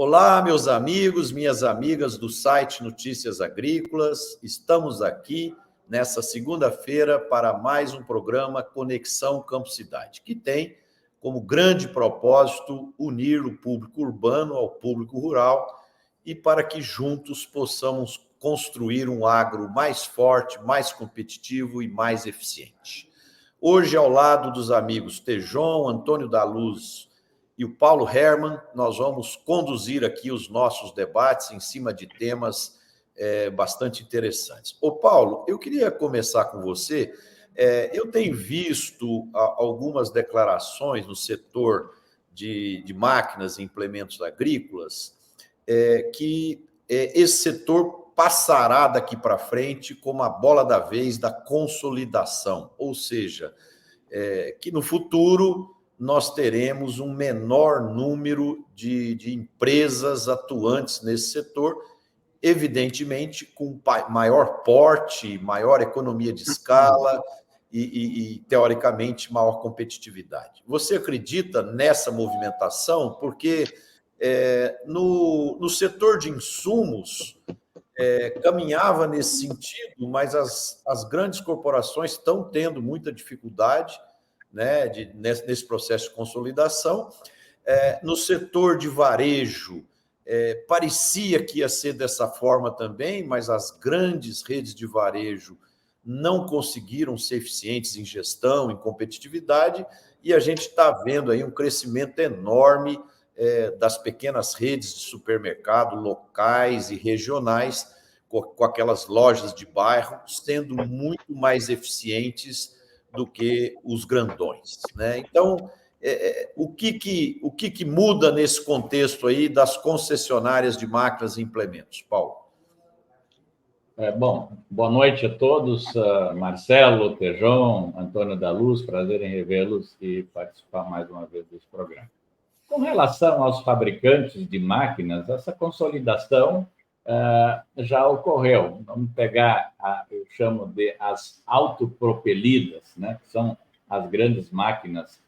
Olá, meus amigos, minhas amigas do site Notícias Agrícolas. Estamos aqui nessa segunda-feira para mais um programa Conexão Campo-Cidade, que tem como grande propósito unir o público urbano ao público rural e para que juntos possamos construir um agro mais forte, mais competitivo e mais eficiente. Hoje, ao lado dos amigos Tejon, Antônio da Luz e o Paulo Hermann, nós vamos conduzir aqui os nossos debates em cima de temas bastante interessantes. Ô Paulo, eu queria começar com você. Eu tenho visto algumas declarações no setor de máquinas e implementos agrícolas que esse setor passará daqui para frente como a bola da vez da consolidação, ou seja, que no futuro nós teremos um menor número de empresas atuantes nesse setor, evidentemente com maior porte, maior economia de escala e teoricamente, maior competitividade. Você acredita nessa movimentação? Porque no setor de insumos caminhava nesse sentido, mas as grandes corporações estão tendo muita dificuldade, né, nesse processo de consolidação. No setor de varejo, parecia que ia ser dessa forma também, mas as grandes redes de varejo não conseguiram ser eficientes em gestão, em competitividade, e a gente está vendo aí um crescimento enorme das pequenas redes de supermercado locais e regionais, com aquelas lojas de bairro, sendo muito mais eficientes do que os grandões, né? Então, o que muda nesse contexto aí das concessionárias de máquinas e implementos, Paulo? Bom, boa noite a todos, Marcelo, Tejon, Antônio da Luz, prazer em revê-los e participar mais uma vez desse programa. Com relação aos fabricantes de máquinas, essa consolidação já ocorreu. Vamos pegar, eu chamo de as autopropelidas, né? Que são as grandes máquinas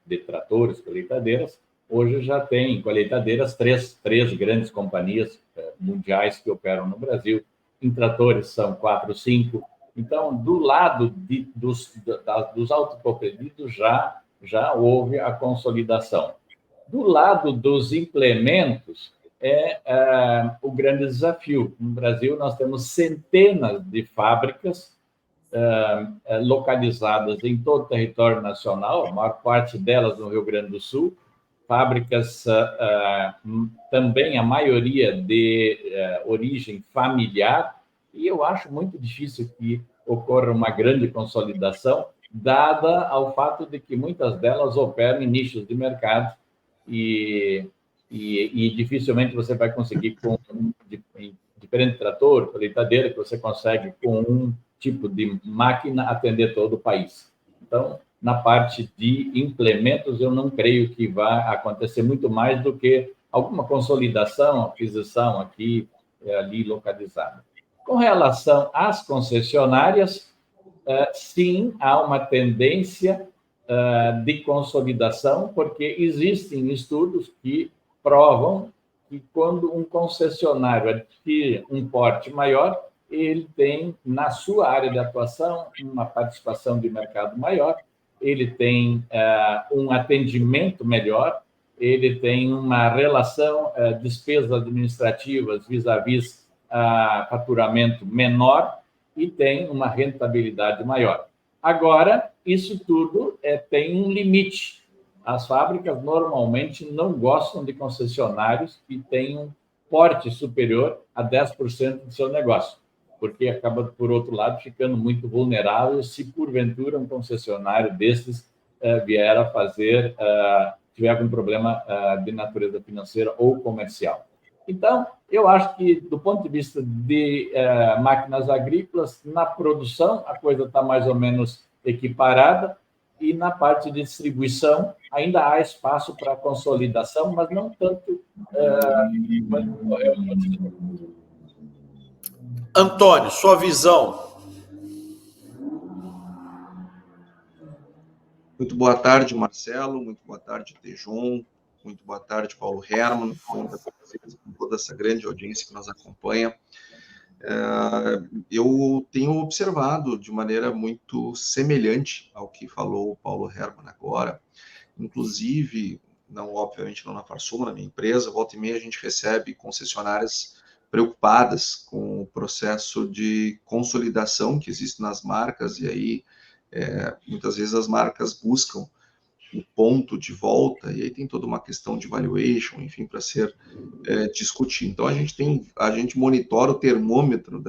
de tratores, colheitadeiras. Hoje já tem colheitadeiras, três grandes companhias mundiais que operam no Brasil. Em tratores são 4, 5. Então, do lado dos autopropelidos já houve a consolidação. Do lado dos implementos, o grande desafio. No Brasil, nós temos centenas de fábricas localizadas em todo o território nacional, a maior parte delas no Rio Grande do Sul, fábricas também, a maioria de origem familiar, e eu acho muito difícil que ocorra uma grande consolidação, dada ao fato de que muitas delas operam em nichos de mercado e dificilmente você vai conseguir com diferente trator, colheitadeira, que você consegue com um tipo de máquina atender todo o país. Então, na parte de implementos, eu não creio que vai acontecer muito mais do que alguma consolidação, aquisição aqui ali localizada. Com relação às concessionárias, sim, há uma tendência de consolidação, porque existem estudos que provam que quando um concessionário adquire um porte maior, ele tem, na sua área de atuação, uma participação de mercado maior, ele tem um atendimento melhor, ele tem uma relação, despesas administrativas vis-à-vis faturamento menor e tem uma rentabilidade maior. Agora, isso tudo tem um limite. As fábricas normalmente não gostam de concessionários que tenham porte superior a 10% do seu negócio, porque acaba, por outro lado, ficando muito vulnerável se, porventura, um concessionário desses vier a tiver algum problema de natureza financeira ou comercial. Então, eu acho que, do ponto de vista de máquinas agrícolas, na produção, a coisa está mais ou menos equiparada, e na parte de distribuição ainda há espaço para consolidação, mas não tanto quanto ocorreu. Antônio, sua visão. Muito boa tarde, Marcelo. Muito boa tarde, Tejon, Muito boa tarde, Paulo Hermann, com toda essa grande audiência que nos acompanha. Eu tenho observado de maneira muito semelhante ao que falou o Paulo Hermann agora, inclusive, obviamente não na Farsuma, na minha empresa, volta e meia a gente recebe concessionárias preocupadas com o processo de consolidação que existe nas marcas, e aí muitas vezes as marcas buscam o ponto de volta, e aí tem toda uma questão de valuation, enfim, para ser discutido. Então, a gente monitora o termômetro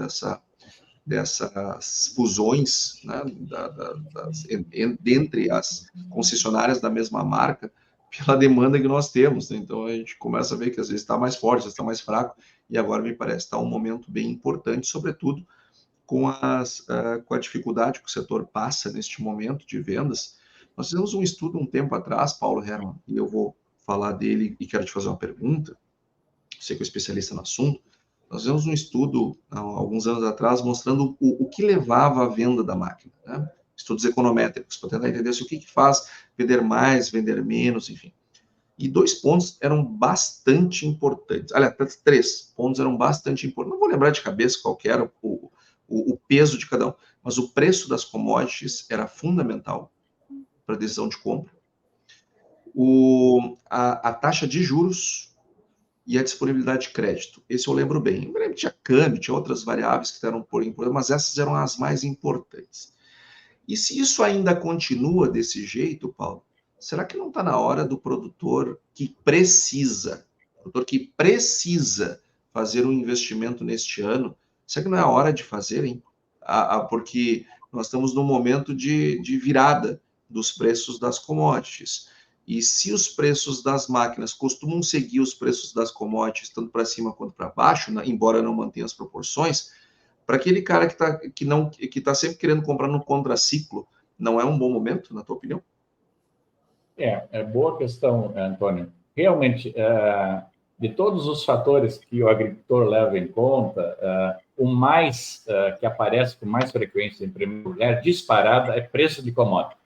dessas fusões, né, dentre as concessionárias da mesma marca, pela demanda que nós temos, né? Então, a gente começa a ver que às vezes está mais forte, às vezes está mais fraco, e agora me parece estar um momento bem importante, sobretudo com a dificuldade que o setor passa neste momento de vendas. Nós fizemos um estudo um tempo atrás, Paulo Hermann, e eu vou falar dele e quero te fazer uma pergunta, você que é especialista no assunto. Nós fizemos um estudo há alguns anos atrás mostrando o que levava à venda da máquina, né? Estudos econométricos, para tentar entender o que faz vender mais, vender menos, enfim. E 2 pontos eram bastante importantes. Aliás, 3 pontos eram bastante importantes. Não vou lembrar de cabeça qual que era o peso de cada um, mas o preço das commodities era fundamental para a decisão de compra. A taxa de juros e a disponibilidade de crédito. Esse eu lembro bem. Eu lembro que tinha câmbio, tinha outras variáveis que eram por importante, mas essas eram as mais importantes. E se isso ainda continua desse jeito, Paulo, será que não está na hora do produtor que precisa fazer um investimento neste ano? Será que não é a hora de fazer, hein? Porque nós estamos num momento de virada dos preços das commodities. E se os preços das máquinas costumam seguir os preços das commodities, tanto para cima quanto para baixo, né, embora não mantenha as proporções, para aquele cara que tá sempre querendo comprar no contraciclo, não é um bom momento, na tua opinião? É boa questão, Antônio. Realmente, de todos os fatores que o agricultor leva em conta, o mais que aparece com mais frequência em primeiro lugar, disparada, é preço de commodity.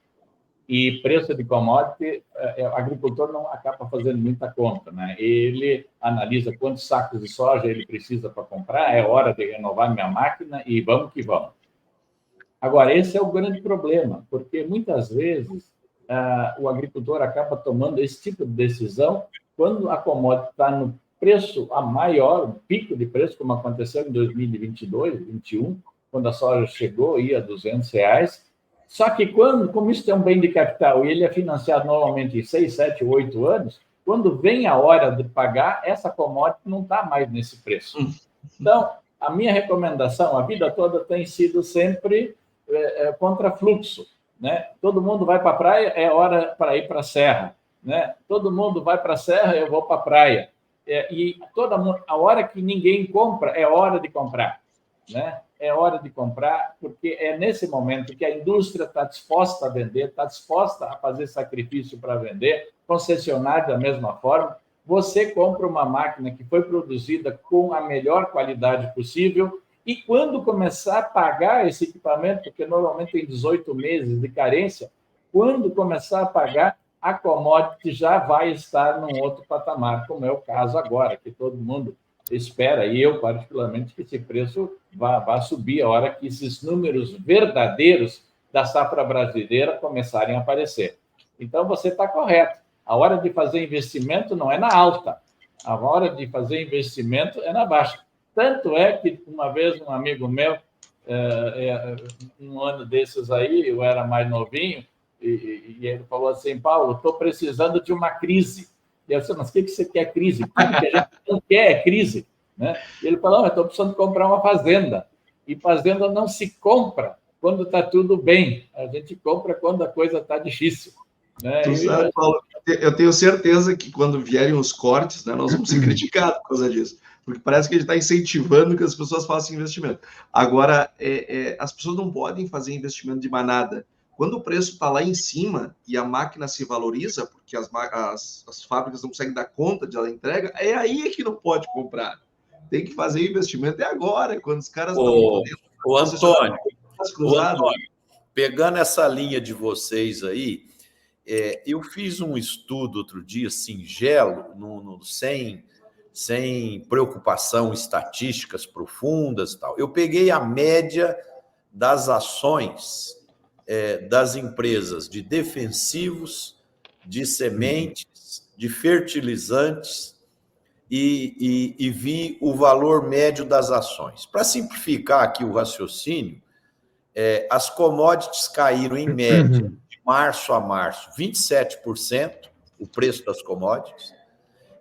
E preço de commodity, o agricultor não acaba fazendo muita conta, né? Ele analisa quantos sacos de soja ele precisa para comprar, é hora de renovar minha máquina e vamos que vamos. Agora, esse é o grande problema, porque muitas vezes o agricultor acaba tomando esse tipo de decisão quando a commodity está no preço a maior, pico de preço, como aconteceu em 2022, 2021, quando a soja chegou e ia a R$200. Só que como isso é um bem de capital e ele é financiado normalmente em 6, 7, 8 anos, quando vem a hora de pagar, essa commodity não está mais nesse preço. Então, a minha recomendação, a vida toda tem sido sempre contra fluxo, né? Todo mundo vai para a praia, é hora para ir para a serra, né? Todo mundo vai para a serra, eu vou para a praia. E a hora que ninguém compra, é hora de comprar, né? É hora de comprar, porque é nesse momento que a indústria está disposta a vender, está disposta a fazer sacrifício para vender, concessionário da mesma forma. Você compra uma máquina que foi produzida com a melhor qualidade possível e quando começar a pagar esse equipamento, porque normalmente tem 18 meses de carência, quando começar a pagar, a commodity já vai estar num outro patamar, como é o caso agora, que todo mundo espera, e eu particularmente, que esse preço vá subir a hora que esses números verdadeiros da safra brasileira começarem a aparecer. Então, você está correto. A hora de fazer investimento não é na alta, a hora de fazer investimento é na baixa. Tanto é que, uma vez, um amigo meu, um ano desses aí, eu era mais novinho, e ele falou assim: Paulo, estou precisando de uma crise. E eu disse: mas o que você quer crise? Tudo que a gente não quer é crise, né? E ele falou: eu estou precisando comprar uma fazenda. E fazenda não se compra quando está tudo bem. A gente compra quando a coisa está difícil, né? Tu sabe, Paulo, eu tenho certeza que quando vierem os cortes, né, nós vamos ser criticados por causa disso. Porque parece que a gente está incentivando que as pessoas façam investimento. Agora, as pessoas não podem fazer investimento de manada. Quando o preço está lá em cima e a máquina se valoriza, porque as fábricas não conseguem dar conta de ela entrega, é aí que não pode comprar. Tem que fazer investimento agora, quando os caras estão podendo. O Antônio, pegando essa linha de vocês aí, Eu fiz um estudo outro dia, singelo, sem preocupação, estatísticas profundas e tal. Eu peguei a média das ações das empresas de defensivos, de sementes, de fertilizantes e vi o valor médio das ações. Para simplificar aqui o raciocínio, as commodities caíram em média, de março a março, 27%, o preço das commodities,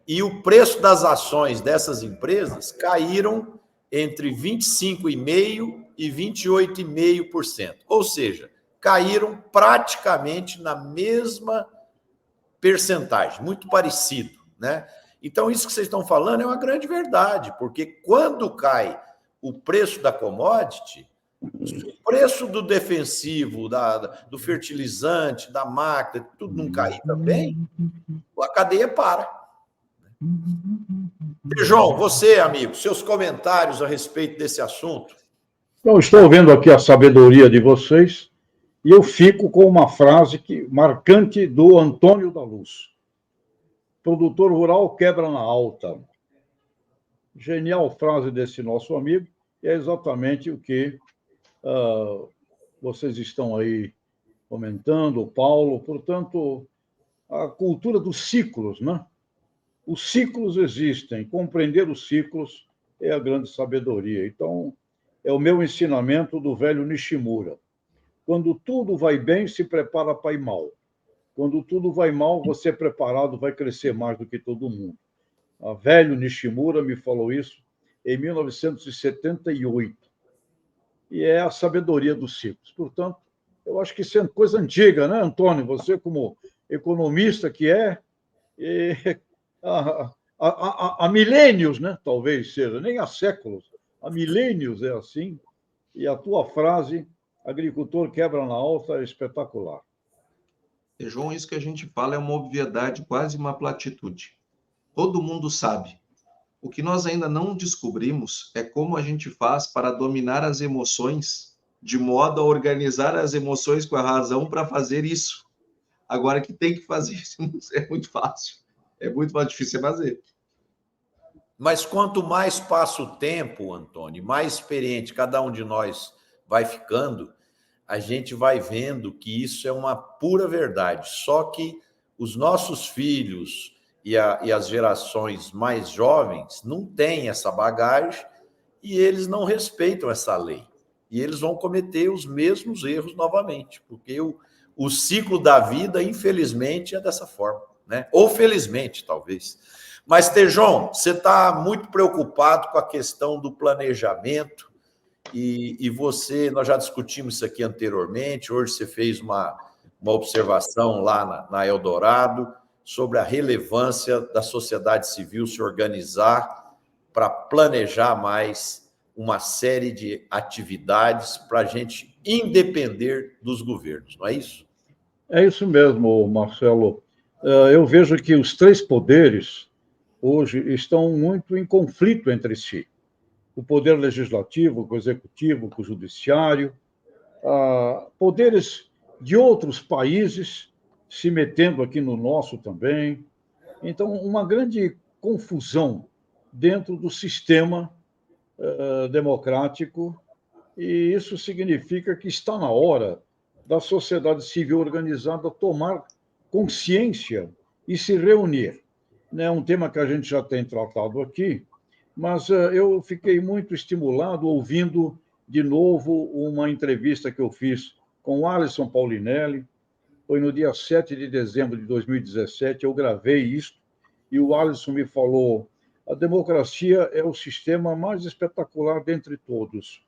e o preço das ações dessas empresas caíram entre 25,5% e 28,5%. Ou seja, caíram praticamente na mesma percentagem, muito parecido, né? Então, isso que vocês estão falando é uma grande verdade, porque quando cai o preço da commodity, o preço do defensivo, do fertilizante, da máquina, tudo não cair também, a cadeia para. João, você, amigo, seus comentários a respeito desse assunto? Eu estou vendo aqui a sabedoria de vocês e eu fico com uma frase marcante do Antônio da Luz. Produtor rural quebra na alta. Genial frase desse nosso amigo, e é exatamente o que vocês estão aí comentando, Paulo. Portanto, a cultura dos ciclos, né? Os ciclos existem, compreender os ciclos é a grande sabedoria. Então, é o meu ensinamento do velho Nishimura. Quando tudo vai bem, se prepara para ir mal. Quando tudo vai mal, você é preparado, vai crescer mais do que todo mundo. A velho Nishimura me falou isso em 1978. E é a sabedoria dos ciclos. Portanto, eu acho que isso é coisa antiga, né, Antônio? Você, como economista que há milênios, né? Talvez seja, nem há séculos, há milênios é assim. E a tua frase, agricultor quebra na alta, é espetacular. João, isso que a gente fala é uma obviedade, quase uma platitude. Todo mundo sabe. O que nós ainda não descobrimos é como a gente faz para dominar as emoções, de modo a organizar as emoções com a razão para fazer isso. Agora, que tem que fazer isso é muito fácil. É muito mais difícil de fazer. Mas quanto mais passa o tempo, Antônio, mais experiente cada um de nós vai ficando, a gente vai vendo que isso é uma pura verdade. Só que os nossos filhos e as gerações mais jovens não têm essa bagagem e eles não respeitam essa lei. E eles vão cometer os mesmos erros novamente, porque o ciclo da vida, infelizmente, é dessa forma, né? Ou felizmente, talvez. Mas, Tejon, você está muito preocupado com a questão do planejamento e você, nós já discutimos isso aqui anteriormente, hoje você fez uma observação lá na Eldorado sobre a relevância da sociedade civil se organizar para planejar mais uma série de atividades para a gente independer dos governos, não é isso? É isso mesmo, Marcelo. Eu vejo que os três poderes hoje estão muito em conflito entre si. O poder legislativo, com o executivo, com o judiciário, poderes de outros países se metendo aqui no nosso também. Então, uma grande confusão dentro do sistema democrático, e isso significa que está na hora da sociedade civil organizada tomar consciência e se reunir. É um tema que a gente já tem tratado aqui, mas eu fiquei muito estimulado ouvindo de novo uma entrevista que eu fiz com o Alisson Paulinelli. Foi no dia 7 de dezembro de 2017, eu gravei isso, e o Alisson me falou: a democracia é o sistema mais espetacular dentre todos,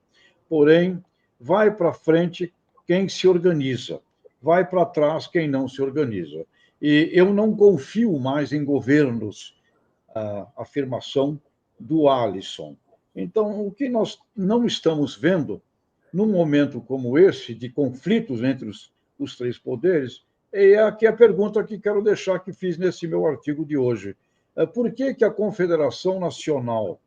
porém, vai para frente quem se organiza, vai para trás quem não se organiza. E eu não confio mais em governos, a afirmação do Alisson. Então, o que nós não estamos vendo, num momento como esse, de conflitos entre os três poderes, é aqui a pergunta que quero deixar, que fiz nesse meu artigo de hoje. Por que a Confederação Nacional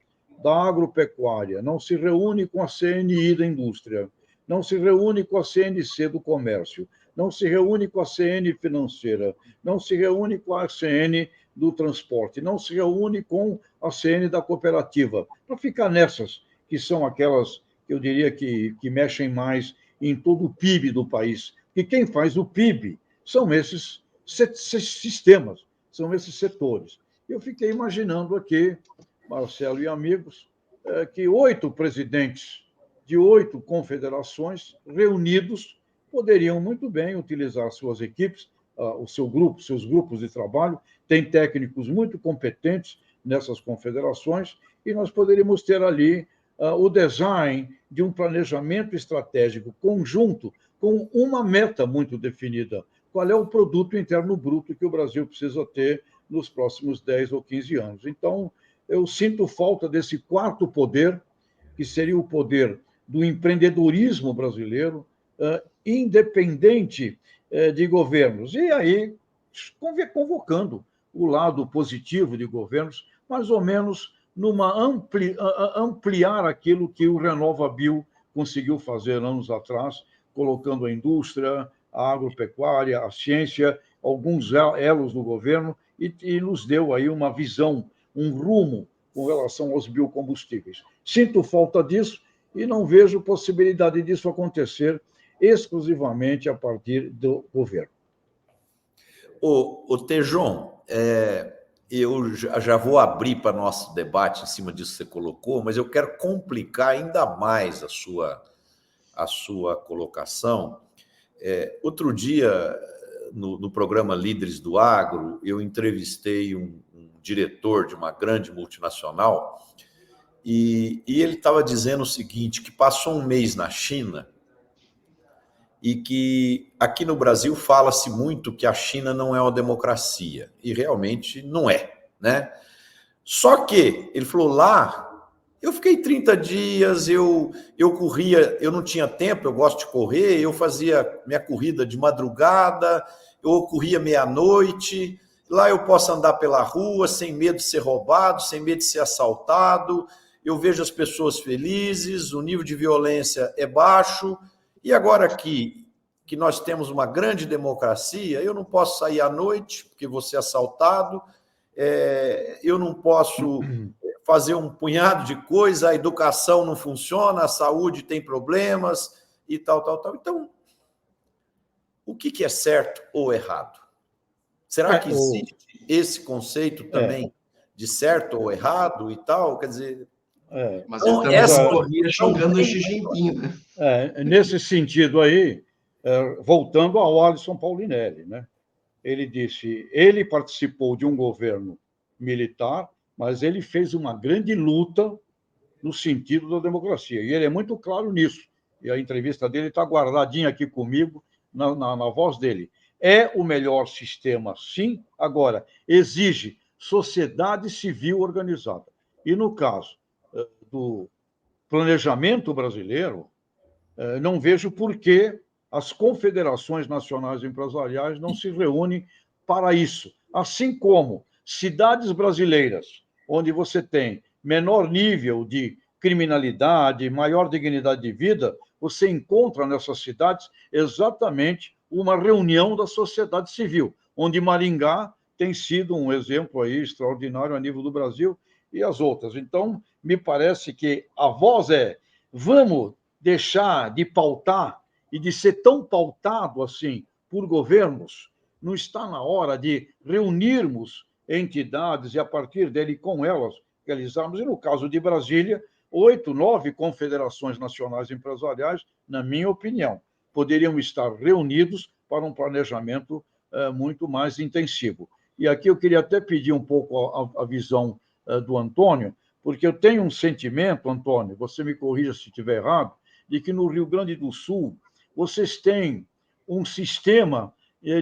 da Agropecuária não se reúne com a CNI da Indústria? não se reúne com a CNC do Comércio, não se reúne com a CN Financeira, não se reúne com a CN do Transporte, não se reúne com a CN da Cooperativa, para ficar nessas, que são aquelas, eu diria, que mexem mais em todo o PIB do país. E quem faz o PIB são esses sistemas, são esses setores. Eu fiquei imaginando aqui, Marcelo e amigos, que 8 presidentes de 8 confederações reunidos poderiam muito bem utilizar suas equipes, o seu grupo, seus grupos de trabalho, tem técnicos muito competentes nessas confederações, e nós poderíamos ter ali o design de um planejamento estratégico conjunto com uma meta muito definida. Qual é o produto interno bruto que o Brasil precisa ter nos próximos 10 ou 15 anos? Então, eu sinto falta desse quarto poder, que seria o poder do empreendedorismo brasileiro, independente de governos. E aí, convocando o lado positivo de governos, mais ou menos numa ampliar aquilo que o RenovaBio conseguiu fazer anos atrás, colocando a indústria, a agropecuária, a ciência, alguns elos do governo, e nos deu aí uma visão, um rumo com relação aos biocombustíveis. Sinto falta disso e não vejo possibilidade disso acontecer exclusivamente a partir do governo. O Tejon, eu já vou abrir para nosso debate em cima disso que você colocou, mas eu quero complicar ainda mais a sua colocação. Outro dia, no programa Líderes do Agro, eu entrevistei um diretor de uma grande multinacional e ele estava dizendo o seguinte, que passou um mês na China e que aqui no Brasil fala-se muito que a China não é uma democracia, e realmente não é, né? Só que, ele falou, lá, eu fiquei 30 dias, eu corria, eu não tinha tempo, eu gosto de correr, eu fazia minha corrida de madrugada, eu corria meia-noite, lá eu posso andar pela rua sem medo de ser roubado, sem medo de ser assaltado, eu vejo as pessoas felizes, o nível de violência é baixo, e agora aqui, que nós temos uma grande democracia, eu não posso sair à noite, porque vou ser assaltado, eu não posso fazer um punhado de coisa, a educação não funciona, a saúde tem problemas, e tal. Então, o que é certo ou errado? Será que existe esse conceito também de certo ou errado e tal? Quer dizer... Mas então, essa corria xingando o Xi Jinping, né? Nesse sentido aí, voltando ao Alisson Paulinelli, né? Ele disse, ele participou de um governo militar, mas ele fez uma grande luta no sentido da democracia, e ele é muito claro nisso, e a entrevista dele está guardadinha aqui comigo, na voz dele. É o melhor sistema, sim, agora, exige sociedade civil organizada. E no caso do planejamento brasileiro, não vejo por que as confederações nacionais empresariais não se reúnem para isso. Assim como cidades brasileiras, onde você tem menor nível de criminalidade, maior dignidade de vida, você encontra nessas cidades exatamente uma reunião da sociedade civil, onde Maringá tem sido um exemplo aí extraordinário a nível do Brasil e as outras. Então, me parece que a voz vamos deixar de pautar e de ser tão pautado assim por governos, não está na hora de reunirmos entidades e, a partir dele, com elas, realizarmos, e no caso de Brasília, 8, 9 confederações nacionais empresariais, na minha opinião, poderiam estar reunidos para um planejamento muito mais intensivo. E aqui eu queria até pedir um pouco a visão do Antônio, porque eu tenho um sentimento, Antônio, você me corrija se estiver errado, de que no Rio Grande do Sul vocês têm um sistema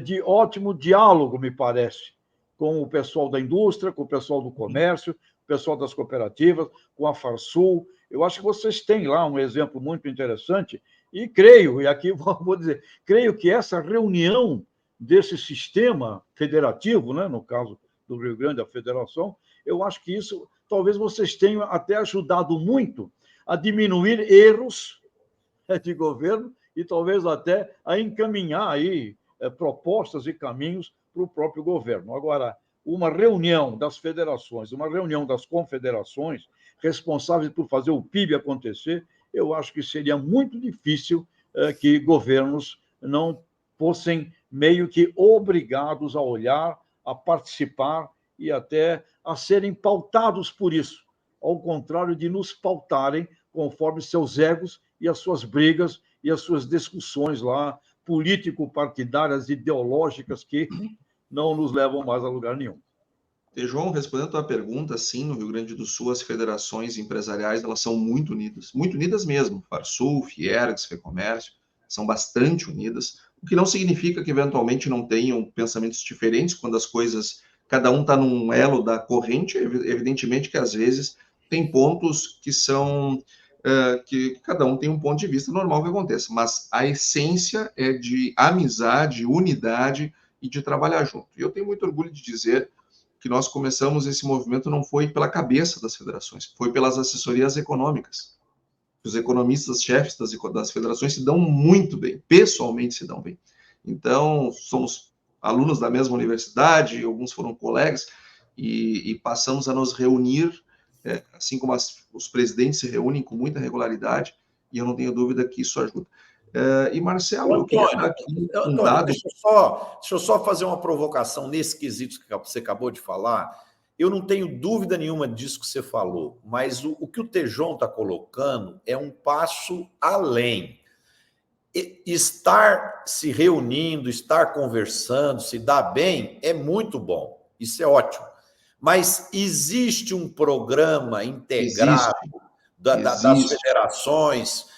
de ótimo diálogo, me parece, com o pessoal da indústria, com o pessoal do comércio, o pessoal das cooperativas, com a Farsul. Eu acho que vocês têm lá um exemplo muito interessante e creio, e aqui vou dizer, creio que essa reunião desse sistema federativo, né, no caso do Rio Grande, a federação, eu acho que isso talvez vocês tenham até ajudado muito a diminuir erros de governo e talvez até a encaminhar aí propostas e caminhos para o próprio governo. Agora, uma reunião das federações, uma reunião das confederações responsáveis por fazer o PIB acontecer, eu acho que seria muito difícil que governos não fossem meio que obrigados a olhar, a participar e até a serem pautados por isso, ao contrário de nos pautarem conforme seus egos e as suas brigas e as suas discussões lá político-partidárias, ideológicas, que não nos levam mais a lugar nenhum. João, respondendo a tua pergunta, sim, no Rio Grande do Sul, as federações empresariais, elas são muito unidas mesmo. Farsul, Fiergs, Fecomércio, são bastante unidas, o que não significa que eventualmente não tenham pensamentos diferentes quando as coisas, cada um está num elo da corrente, evidentemente que às vezes tem pontos que são, que cada um tem um ponto de vista normal que aconteça, mas a essência é de amizade, unidade e de trabalhar junto. E eu tenho muito orgulho de dizer que nós começamos esse movimento não foi pela cabeça das federações, foi pelas assessorias econômicas. Os economistas chefes das federações se dão muito bem, pessoalmente se dão bem. Então, somos alunos da mesma universidade, alguns foram colegas, e passamos a nos reunir, assim como os presidentes se reúnem com muita regularidade, e eu não tenho dúvida que isso ajuda. E, Marcelo, Antônio, eu queria dar aqui um dado... Deixa eu só fazer uma provocação nesse quesito que você acabou de falar. Eu não tenho dúvida nenhuma disso que você falou, mas o que o Tejon está colocando é um passo além. Estar se reunindo, estar conversando, se dar bem, é muito bom. Isso é ótimo. Mas existe um programa integrado das federações...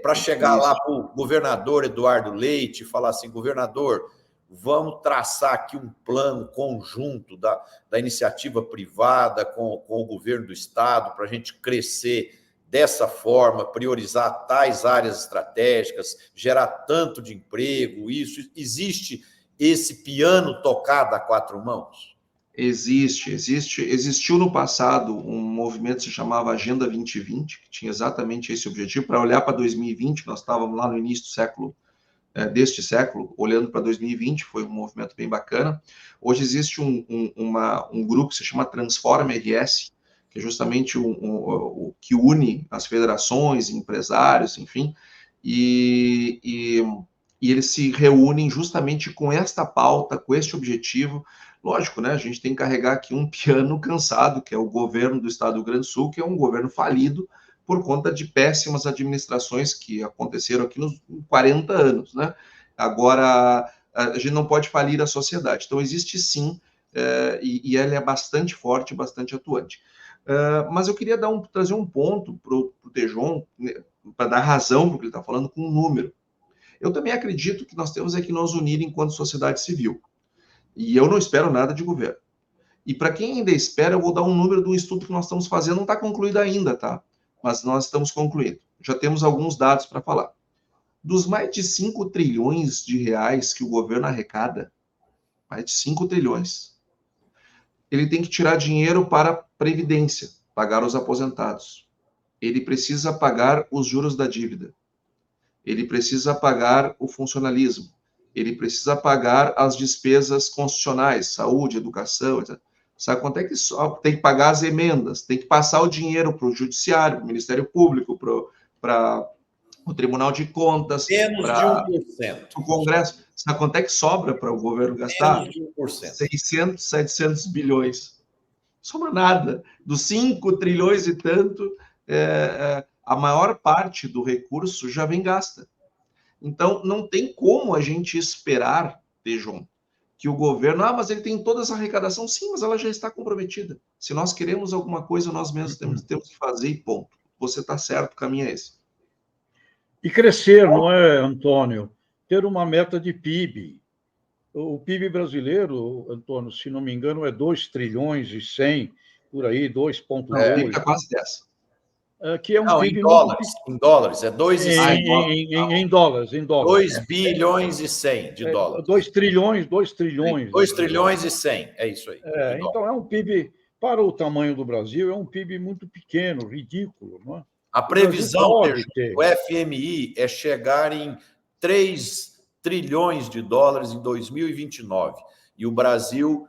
para chegar lá para o governador Eduardo Leite e falar assim, governador, vamos traçar aqui um plano conjunto da iniciativa privada com o governo do estado para a gente crescer dessa forma, priorizar tais áreas estratégicas, gerar tanto de emprego, isso. Existe esse piano tocado a quatro mãos? Existiu no passado um movimento que se chamava Agenda 2020, que tinha exatamente esse objetivo, para olhar para 2020, nós estávamos lá no início do século, deste século, olhando para 2020, foi um movimento bem bacana. Hoje existe um grupo que se chama Transforma RS, que é justamente o que une as federações, empresários, enfim, e eles se reúnem justamente com esta pauta, com este objetivo. Lógico, né? A gente tem que carregar aqui um piano cansado, que é o governo do estado do Rio Grande do Sul, que é um governo falido por conta de péssimas administrações que aconteceram aqui nos 40 anos, né? Agora, a gente não pode falir a sociedade. Então, existe sim, e ela é bastante forte, bastante atuante. Mas eu queria trazer um ponto para o Tejon, né, para dar razão para o que ele está falando, com um número. Eu também acredito que nós temos que nos unir enquanto sociedade civil. E eu não espero nada de governo. E para quem ainda espera, eu vou dar um número de um estudo que nós estamos fazendo, não está concluído ainda, tá? Mas nós estamos concluindo. Já temos alguns dados para falar. Dos mais de 5 trilhões de reais que o governo arrecada, mais de 5 trilhões, ele tem que tirar dinheiro para a Previdência, pagar os aposentados. Ele precisa pagar os juros da dívida. Ele precisa pagar o funcionalismo. Ele precisa pagar as despesas constitucionais, saúde, educação, etc. Sabe quanto é que tem que pagar as emendas? Tem que passar o dinheiro para o Judiciário, para o Ministério Público, para o Tribunal de Contas, para o Congresso. Sabe quanto é que sobra para o governo gastar? Menos de 1%. 600, 700 bilhões. Sobra nada. Dos 5 trilhões e tanto, a maior parte do recurso já vem gasta. Então, não tem como a gente esperar, Tejon, que o governo... mas ele tem toda essa arrecadação. Sim, mas ela já está comprometida. Se nós queremos alguma coisa, nós mesmos temos que fazer e ponto. Você está certo, o caminho é esse. E crescer, não é, Antônio? Ter uma meta de PIB. O PIB brasileiro, Antônio, se não me engano, é 2 trilhões e 100, por aí, 2,2. Fica quase 10. Que é um não, PIB em dólares, é 2,100. Em dólares. 2 bilhões e 100 de dólares. 2 trilhões. 2 trilhões e 100, é isso aí. Então, é um PIB, para o tamanho do Brasil, é um PIB muito pequeno, ridículo, não é? A previsão do FMI é chegar em 3 trilhões de dólares em 2029. E o Brasil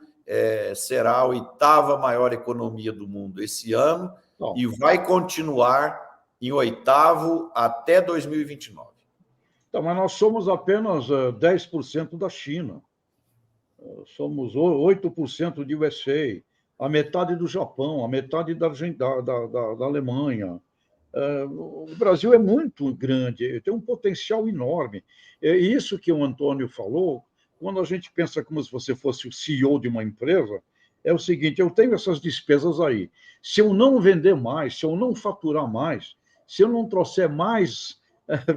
será a 8ª maior economia do mundo esse ano e vai continuar em 8º até 2029. Então, mas nós somos apenas 10% da China. Somos 8% de USA, a metade do Japão, a metade da Alemanha. O Brasil é muito grande, tem um potencial enorme. É isso que o Antônio falou, quando a gente pensa como se você fosse o CEO de uma empresa, é o seguinte, eu tenho essas despesas aí. Se eu não vender mais, se eu não faturar mais, se eu não trouxer mais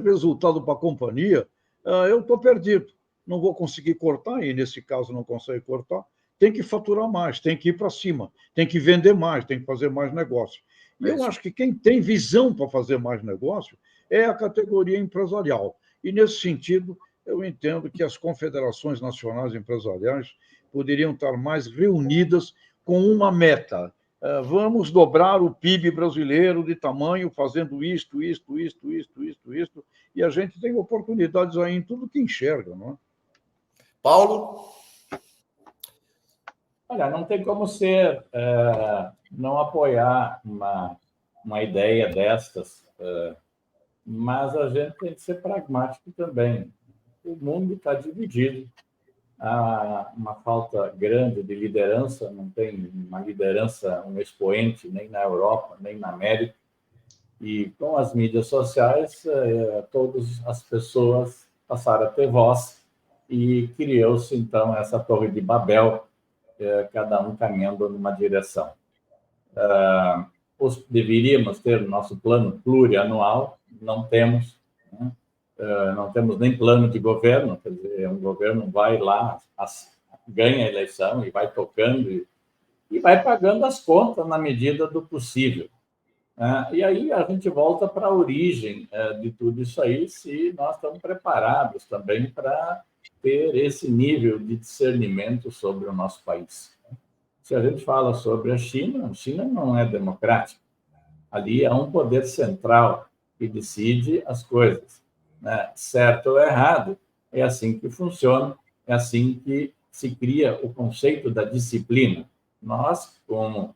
resultado para a companhia, eu estou perdido. Não vou conseguir cortar, e nesse caso não consegue cortar, tem que faturar mais, tem que ir para cima, tem que vender mais, tem que fazer mais negócio. E eu acho que quem tem visão para fazer mais negócio é a categoria empresarial. E, nesse sentido, eu entendo que as confederações nacionais empresariais poderiam estar mais reunidas com uma meta. Vamos dobrar o PIB brasileiro de tamanho fazendo isto, e a gente tem oportunidades aí em tudo que enxerga, não é? Paulo? Olha, não tem como ser não apoiar uma ideia destas, mas a gente tem que ser pragmático também. O mundo está dividido. Há uma falta grande de liderança, não tem uma liderança, um expoente, nem na Europa, nem na América. E com as mídias sociais, todas as pessoas passaram a ter voz e criou-se, então, essa torre de Babel, cada um caminhando numa direção. Deveríamos ter o nosso plano plurianual, não temos, né? Não temos nem plano de governo, quer dizer, um governo vai lá, ganha a eleição e vai tocando e vai pagando as contas na medida do possível. E aí a gente volta para a origem de tudo isso aí, se nós estamos preparados também para ter esse nível de discernimento sobre o nosso país. Se a gente fala sobre a China não é democrática. Ali há um poder central que decide as coisas, né? Certo ou errado, é assim que funciona, é assim que se cria o conceito da disciplina. Nós, como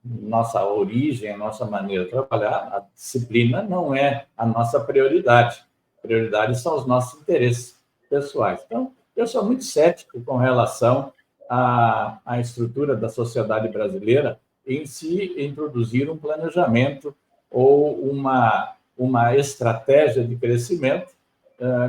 nossa origem, a nossa maneira de trabalhar, a disciplina não é a nossa prioridade. Prioridades são os nossos interesses pessoais. Então, eu sou muito cético com relação à estrutura da sociedade brasileira em se introduzir um planejamento ou uma estratégia de crescimento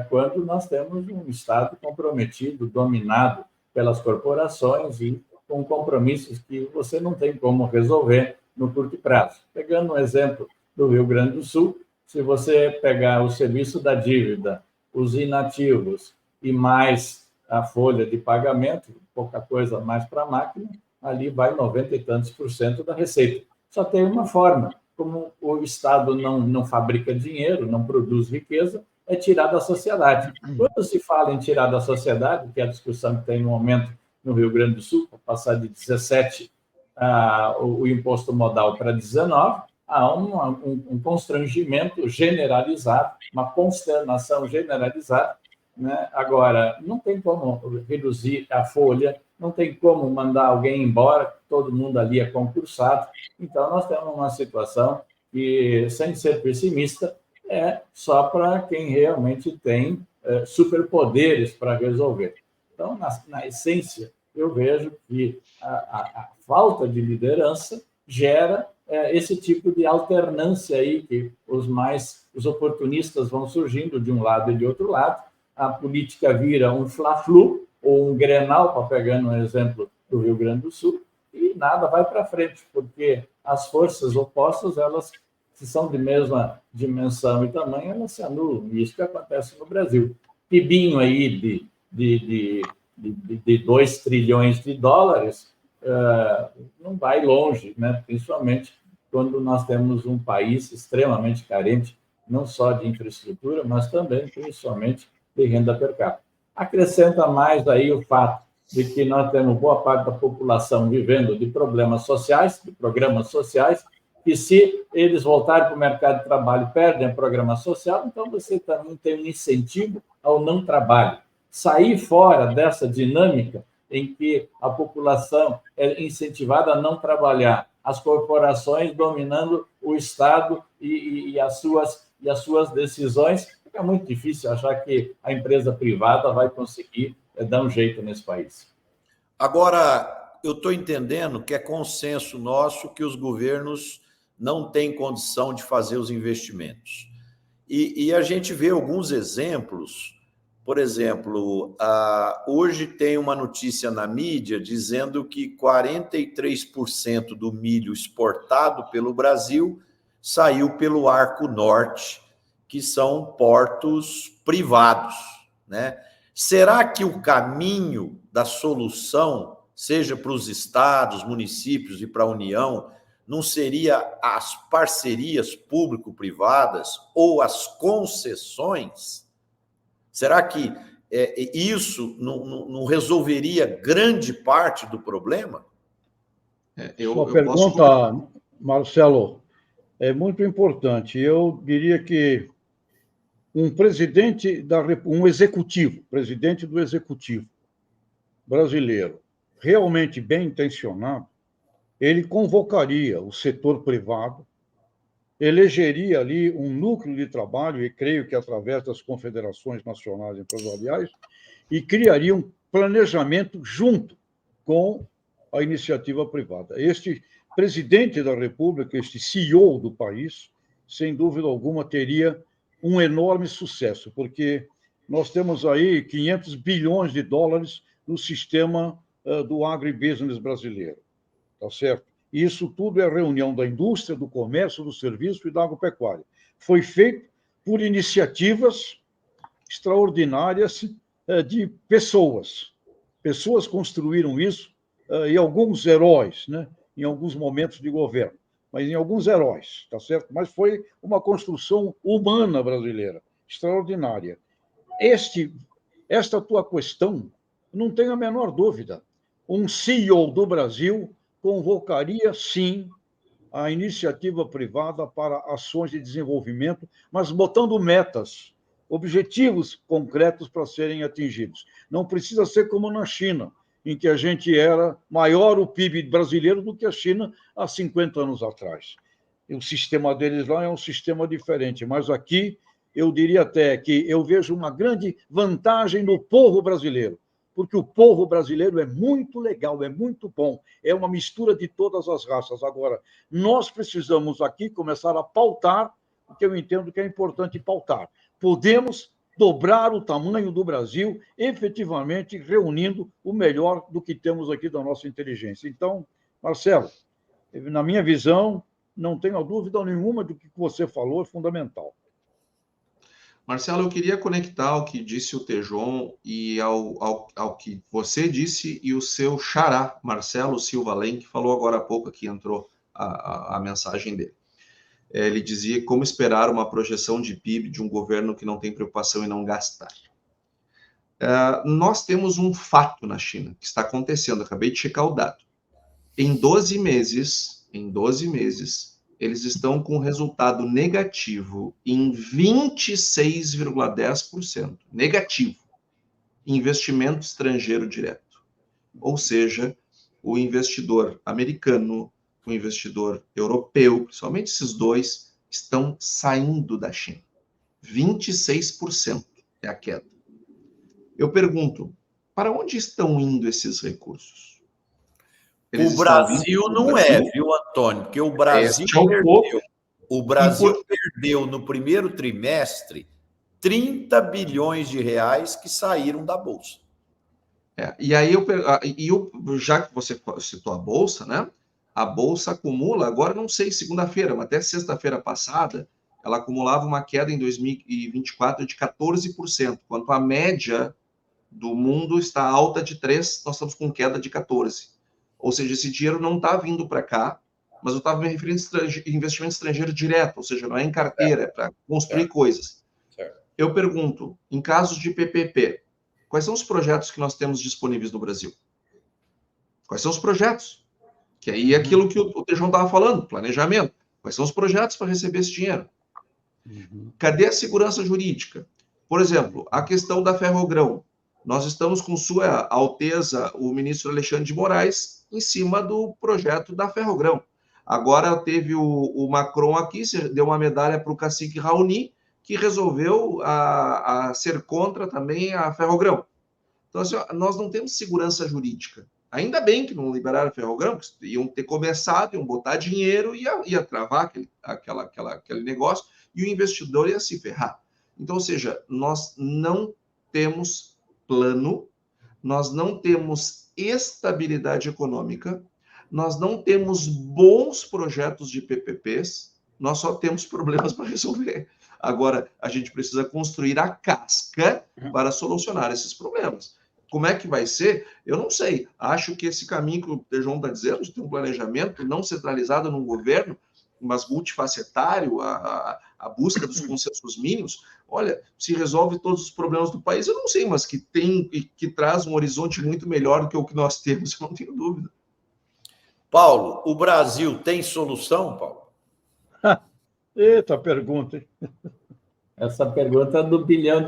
quando nós temos um Estado comprometido, dominado pelas corporações e com compromissos que você não tem como resolver no curto prazo. Pegando um exemplo do Rio Grande do Sul, se você pegar o serviço da dívida, os inativos e mais a folha de pagamento, pouca coisa mais para a máquina, ali vai 90 e tantos % da receita. Só tem uma forma, como o Estado não fabrica dinheiro, não produz riqueza, é tirar da sociedade. Quando se fala em tirar da sociedade, que é a discussão que tem no momento no Rio Grande do Sul, para passar de 17 o imposto modal para 19, há um constrangimento generalizado, uma consternação generalizada, né? Agora, não tem como reduzir a folha, não tem como mandar alguém embora, todo mundo ali é concursado. Então, nós temos uma situação que, sem ser pessimista, é só para quem realmente tem superpoderes para resolver. Então, na essência, eu vejo que a falta de liderança gera esse tipo de alternância aí, que os oportunistas vão surgindo de um lado e de outro lado, a política vira um fla-flu, ou um Grenal, para pegar um exemplo do Rio Grande do Sul, e nada vai para frente, porque as forças opostas, elas, se são de mesma dimensão e tamanho, elas se anulam, e isso que acontece no Brasil. PIBinho aí de 2 trilhões de dólares não vai longe, né? Principalmente quando nós temos um país extremamente carente, não só de infraestrutura, mas também, principalmente, de renda per capita. Acrescenta mais aí o fato de que nós temos boa parte da população vivendo de problemas sociais, de programas sociais, que se eles voltarem para o mercado de trabalho, perdem a programa social, então você também tem um incentivo ao não trabalho. Sair fora dessa dinâmica em que a população é incentivada a não trabalhar, as corporações dominando o Estado e as suas decisões, fica muito difícil achar que a empresa privada vai conseguir dar um jeito nesse país. Agora, eu estou entendendo que é consenso nosso que os governos não têm condição de fazer os investimentos. E a gente vê alguns exemplos. Por exemplo, hoje tem uma notícia na mídia dizendo que 43% do milho exportado pelo Brasil saiu pelo Arco Norte, que são portos privados, né? Será que o caminho da solução, seja para os estados, municípios e para a União, não seria as parcerias público-privadas ou as concessões? Será que isso não resolveria grande parte do problema? Sua pergunta, Marcelo, é muito importante. Eu diria que presidente do executivo brasileiro, realmente bem intencionado, ele convocaria o setor privado, elegeria ali um núcleo de trabalho, e creio que através das confederações nacionais empresariais, e criaria um planejamento junto com a iniciativa privada. Este presidente da República, este CEO do país, sem dúvida alguma, teria um enorme sucesso, porque nós temos aí 500 bilhões de dólares no sistema do agribusiness brasileiro, tá certo? Isso tudo é reunião da indústria, do comércio, do serviço e da agropecuária. Foi feito por iniciativas extraordinárias de pessoas. Pessoas construíram isso, e alguns heróis, né? Em alguns momentos de governo, mas em alguns heróis, tá certo? Mas foi uma construção humana brasileira, extraordinária. Esta tua questão, não tenho a menor dúvida. Um CEO do Brasil convocaria, sim, a iniciativa privada para ações de desenvolvimento, mas botando metas, objetivos concretos para serem atingidos. Não precisa ser como na China, em que a gente era maior o PIB brasileiro do que a China há 50 anos atrás. O sistema deles lá é um sistema diferente, mas aqui eu diria até que eu vejo uma grande vantagem no povo brasileiro, porque o povo brasileiro é muito legal, é muito bom, é uma mistura de todas as raças. Agora, nós precisamos aqui começar a pautar o que eu entendo que é importante pautar. Podemos dobrar o tamanho do Brasil, efetivamente reunindo o melhor do que temos aqui da nossa inteligência. Então, Marcelo, na minha visão, não tenho dúvida nenhuma do que você falou, é fundamental. Marcelo, eu queria conectar ao que disse o Tejon e ao que você disse e o seu xará, Marcelo Silva Len, que falou agora há pouco, aqui entrou a mensagem dele. Ele dizia como esperar uma projeção de PIB de um governo que não tem preocupação em não gastar. Nós temos um fato na China que está acontecendo, acabei de checar o dado. Em 12 meses, eles estão com resultado negativo em 26,10%. Negativo. Investimento estrangeiro direto. Ou seja, o investidor americano, o investidor europeu, principalmente esses dois, estão saindo da China. 26% é a queda. Eu pergunto, para onde estão indo esses recursos? O Brasil não Brasil? Viu, Antônio? Porque o Brasil perdeu. O Brasil perdeu no primeiro trimestre 30 bilhões de reais que saíram da Bolsa. E aí, já que você citou a Bolsa, né? A Bolsa acumula, agora não sei, segunda-feira, mas até sexta-feira passada, ela acumulava uma queda em 2024 de 14%, enquanto a média do mundo está alta de 3%, nós estamos com queda de 14%. Ou seja, esse dinheiro não está vindo para cá, mas eu estava me referindo a investimento estrangeiro direto, ou seja, não é em carteira, é para construir coisas. Eu pergunto, em casos de PPP, quais são os projetos que nós temos disponíveis no Brasil? Quais são os projetos? Que aí é aquilo que o Tejon estava falando, planejamento. Quais são os projetos para receber esse dinheiro? Cadê a segurança jurídica? Por exemplo, a questão da Ferrogrão. Nós estamos com Sua Alteza, o ministro Alexandre de Moraes, em cima do projeto da Ferrogrão. Agora teve o Macron aqui, deu uma medalha para o cacique Raoni, que resolveu ser contra também a Ferrogrão. Então, assim, nós não temos segurança jurídica. Ainda bem que não liberaram a Ferrogrão, porque iam ter começado, iam botar dinheiro e ia travar aquele negócio, e o investidor ia se ferrar. Então, ou seja, nós não temos plano, nós não temos estabilidade econômica, nós não temos bons projetos de PPPs, nós só temos problemas para resolver. Agora, a gente precisa construir a casca para solucionar esses problemas. Como é que vai ser? Eu não sei. Acho que esse caminho que o Tejon está dizendo, de ter um planejamento não centralizado num governo, mas multifacetário, a busca dos consensos mínimos, olha, se resolve todos os problemas do país, eu não sei, mas que traz um horizonte muito melhor do que o que nós temos, eu não tenho dúvida. Paulo, o Brasil tem solução, Paulo? Eita pergunta, hein? Essa pergunta é do $1 bilhão,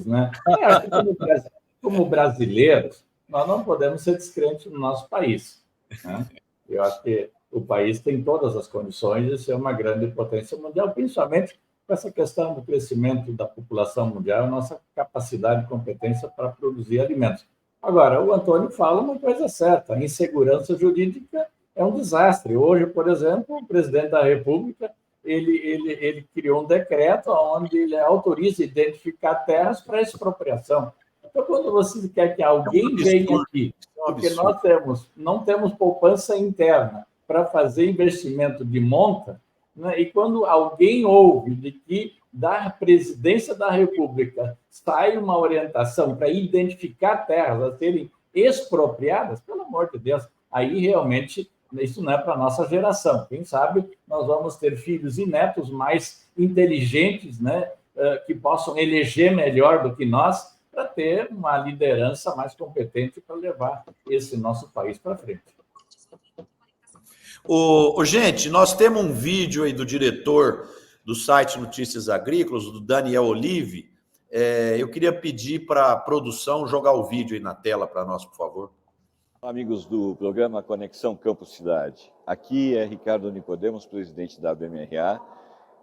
né? Como brasileiros, nós não podemos ser descrentes no nosso país, né? Eu acho que o país tem todas as condições de ser uma grande potência mundial, principalmente com essa questão do crescimento da população mundial, nossa capacidade e competência para produzir alimentos. Agora, o Antônio fala uma coisa certa: a insegurança jurídica é um desastre. Hoje, por exemplo, o presidente da República ele criou um decreto onde ele autoriza identificar terras para expropriação. Então, quando você quer que alguém venha aqui, porque nós não temos poupança interna para fazer investimento de monta, né? E quando alguém ouve de que da presidência da República sai uma orientação para identificar terras a serem expropriadas, pelo amor de Deus, aí realmente isso não é para a nossa geração. Quem sabe nós vamos ter filhos e netos mais inteligentes, né? Que possam eleger melhor do que nós, para ter uma liderança mais competente para levar esse nosso país para frente. Gente, nós temos um vídeo aí do diretor do site Notícias Agrícolas, do Daniel Olive. Eu queria pedir para a produção jogar o vídeo aí na tela para nós, por favor. Amigos do programa Conexão Campo Cidade, aqui é Ricardo Nicodemos, presidente da BMRA.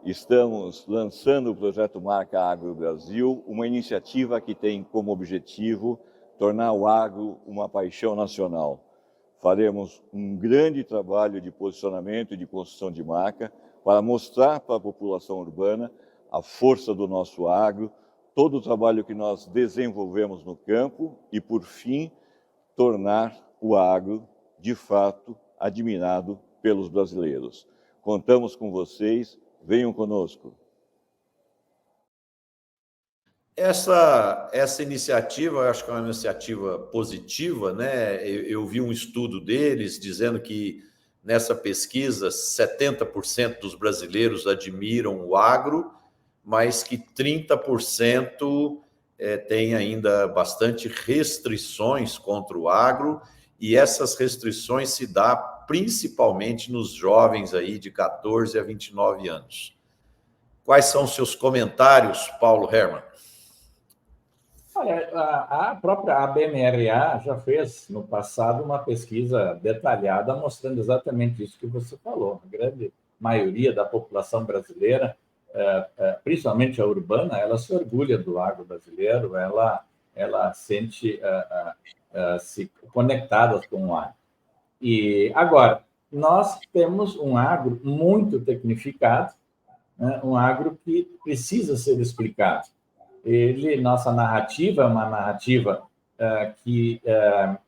Estamos lançando o projeto Marca Agro Brasil, uma iniciativa que tem como objetivo tornar o agro uma paixão nacional. Faremos um grande trabalho de posicionamento e de construção de marca para mostrar para a população urbana a força do nosso agro, todo o trabalho que nós desenvolvemos no campo e, por fim, tornar o agro, de fato, admirado pelos brasileiros. Contamos com vocês, venham conosco. Essa iniciativa, eu acho que é uma iniciativa positiva, né? Eu vi um estudo deles dizendo que nessa pesquisa 70% dos brasileiros admiram o agro, mas que 30% tem ainda bastante restrições contra o agro, e essas restrições se dão principalmente nos jovens aí de 14 a 29 anos. Quais são os seus comentários, Paulo Hermann? Olha, a própria BMRA já fez, no passado, uma pesquisa detalhada mostrando exatamente isso que você falou. A grande maioria da população brasileira, principalmente a urbana, ela se orgulha do agro brasileiro, ela sente se conectada com o agro. E agora, nós temos um agro muito tecnificado, né? Um agro que precisa ser explicado. Nossa narrativa é uma narrativa que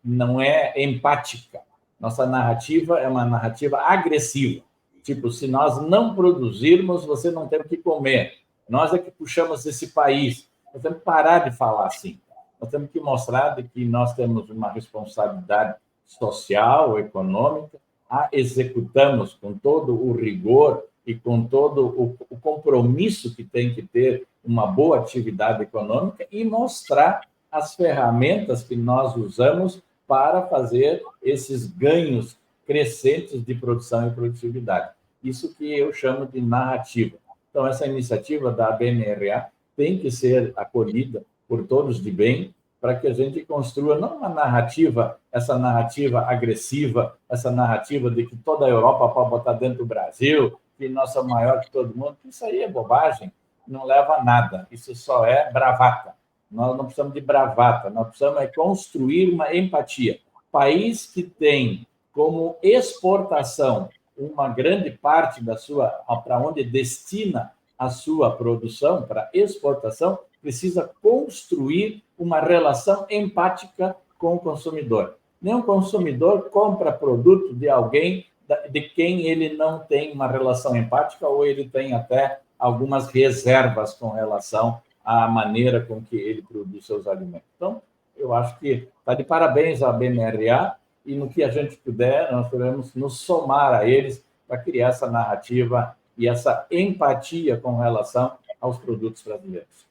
não é empática. Nossa narrativa é uma narrativa agressiva. Tipo, se nós não produzirmos, você não tem o que comer. Nós é que puxamos esse país. Nós temos que parar de falar assim. Nós temos que mostrar que nós temos uma responsabilidade social, econômica, a executamos com todo o rigor e com todo o compromisso que tem que ter uma boa atividade econômica e mostrar as ferramentas que nós usamos para fazer esses ganhos crescentes de produção e produtividade. Isso que eu chamo de narrativa. Então, essa iniciativa da BMRA tem que ser acolhida por todos de bem, para que a gente construa não uma narrativa, essa narrativa agressiva, essa narrativa de que toda a Europa pode botar dentro do Brasil, que nós somos maior que todo mundo. Isso aí é bobagem, não leva a nada. Isso só é bravata. Nós não precisamos de bravata, nós precisamos construir uma empatia. País que tem como exportação uma grande parte da sua, para onde destina a sua produção, para exportação, precisa construir uma relação empática com o consumidor. Nenhum consumidor compra produto de alguém de quem ele não tem uma relação empática ou ele tem até algumas reservas com relação à maneira com que ele produz seus alimentos. Então, eu acho que está de parabéns à BMRA e no que a gente puder, nós podemos nos somar a eles para criar essa narrativa e essa empatia com relação aos produtos brasileiros.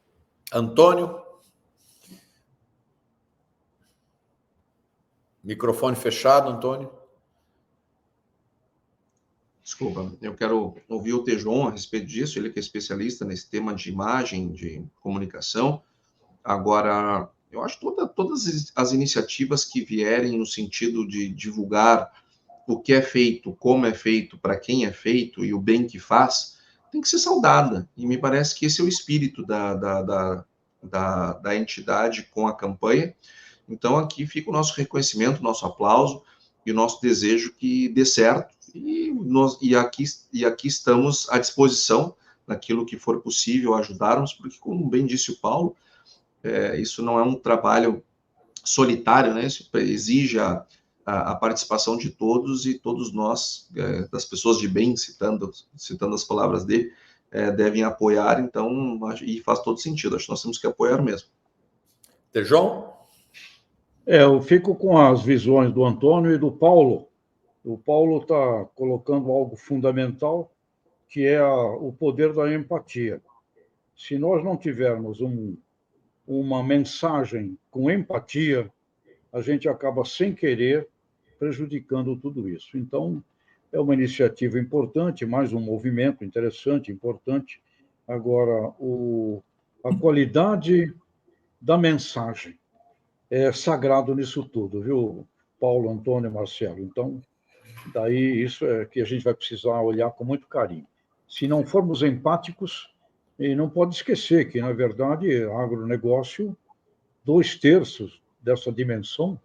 Antônio? Microfone fechado, Antônio. Desculpa, eu quero ouvir o Tejon a respeito disso, ele que é especialista nesse tema de imagem, de comunicação. Agora, eu acho que todas as iniciativas que vierem no sentido de divulgar o que é feito, como é feito, para quem é feito e o bem que faz, tem que ser saudada. E me parece que esse é o espírito da entidade com a campanha. Então, aqui fica o nosso reconhecimento, nosso aplauso e o nosso desejo que dê certo. E aqui estamos à disposição, naquilo que for possível, ajudarmos, porque, como bem disse o Paulo, isso não é um trabalho solitário, né? Isso exige a participação de todos, e todos nós, das pessoas de bem, citando as palavras dele, devem apoiar, então, e faz todo sentido, acho que nós temos que apoiar mesmo. Tejon? Eu fico com as visões do Antônio e do Paulo. O Paulo está colocando algo fundamental, que é o poder da empatia. Se nós não tivermos uma mensagem com empatia, a gente acaba, sem querer, prejudicando tudo isso. Então, é uma iniciativa importante, mais um movimento interessante, importante. Agora, a qualidade da mensagem é sagrado nisso tudo, viu, Paulo, Antônio e Marcelo? Então, daí isso é que a gente vai precisar olhar com muito carinho. Se não formos empáticos, e não pode esquecer que, na verdade, agronegócio, 2/3 dessa dimensão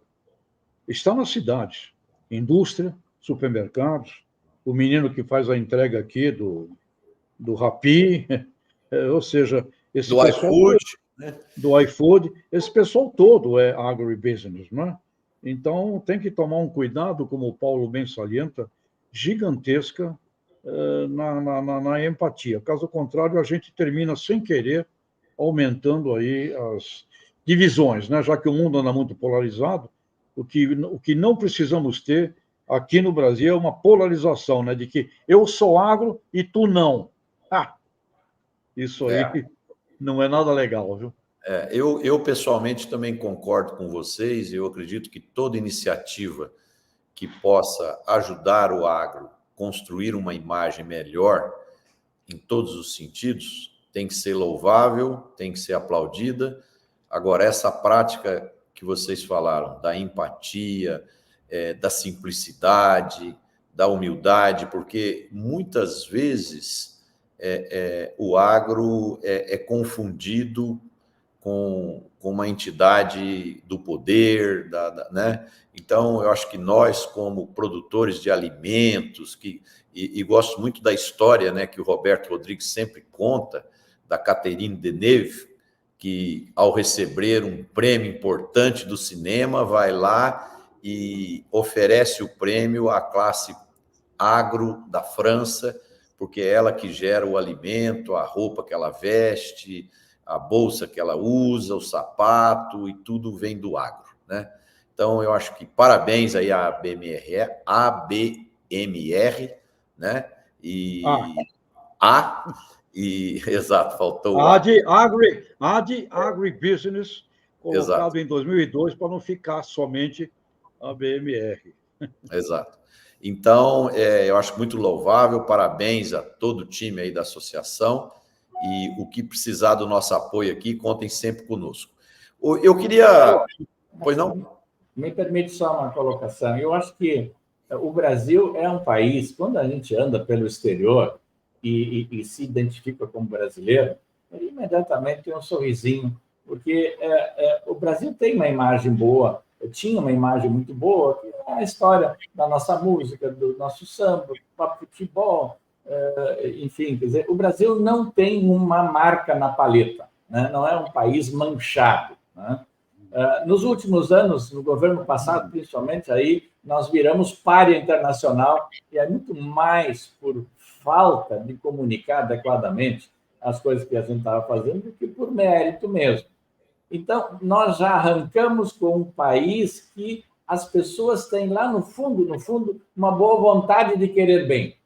está nas cidades. Indústria, supermercados, o menino que faz a entrega aqui do Rappi, ou seja, esse do pessoal iFood, né? Do iFood, esse pessoal todo é agribusiness, não é? Então, tem que tomar um cuidado, como o Paulo bem salienta, gigantesca na empatia. Caso contrário, a gente termina, sem querer, aumentando aí as divisões, né? Já que o mundo anda muito polarizado, o que não precisamos ter aqui no Brasil é uma polarização, né? De que eu sou agro e tu não. Isso aí não é nada legal, viu? Eu pessoalmente também concordo com vocês. Eu acredito que toda iniciativa que possa ajudar o agro a construir uma imagem melhor em todos os sentidos tem que ser louvável, tem que ser aplaudida. Agora, essa prática que vocês falaram, da empatia, da simplicidade, da humildade, porque muitas vezes o agro é confundido com uma entidade do poder, né? Então, eu acho que nós, como produtores de alimentos, e gosto muito da história, né, que o Roberto Rodrigues sempre conta, da Catherine Deneuve, que, ao receber um prêmio importante do cinema, vai lá e oferece o prêmio à classe agro da França, porque é ela que gera o alimento, a roupa que ela veste, a bolsa que ela usa, o sapato, e tudo vem do agro, né? Então, eu acho que parabéns aí à ABMR, né? Exato, faltou o AD Agribusiness, colocado em 2002, para não ficar somente a BMR. Exato. Então, eu acho muito louvável, parabéns a todo o time aí da associação, e o que precisar do nosso apoio aqui, contem sempre conosco. Eu queria... Pois não? Me permite só uma colocação. Eu acho que o Brasil é um país, quando a gente anda pelo exterior e se identifica como brasileiro, ele imediatamente tem um sorrisinho, porque o Brasil tem uma imagem boa, tinha uma imagem muito boa, que é a história da nossa música, do nosso samba, do futebol, enfim, quer dizer, o Brasil não tem uma marca na paleta, né? Não é um país manchado, né? Nos últimos anos, no governo passado, principalmente, aí nós viramos pária internacional, e é muito mais por falta de comunicar adequadamente as coisas que a gente estava fazendo do que por mérito mesmo. Então, nós já arrancamos com um país que as pessoas têm lá no fundo, uma boa vontade de querer bem.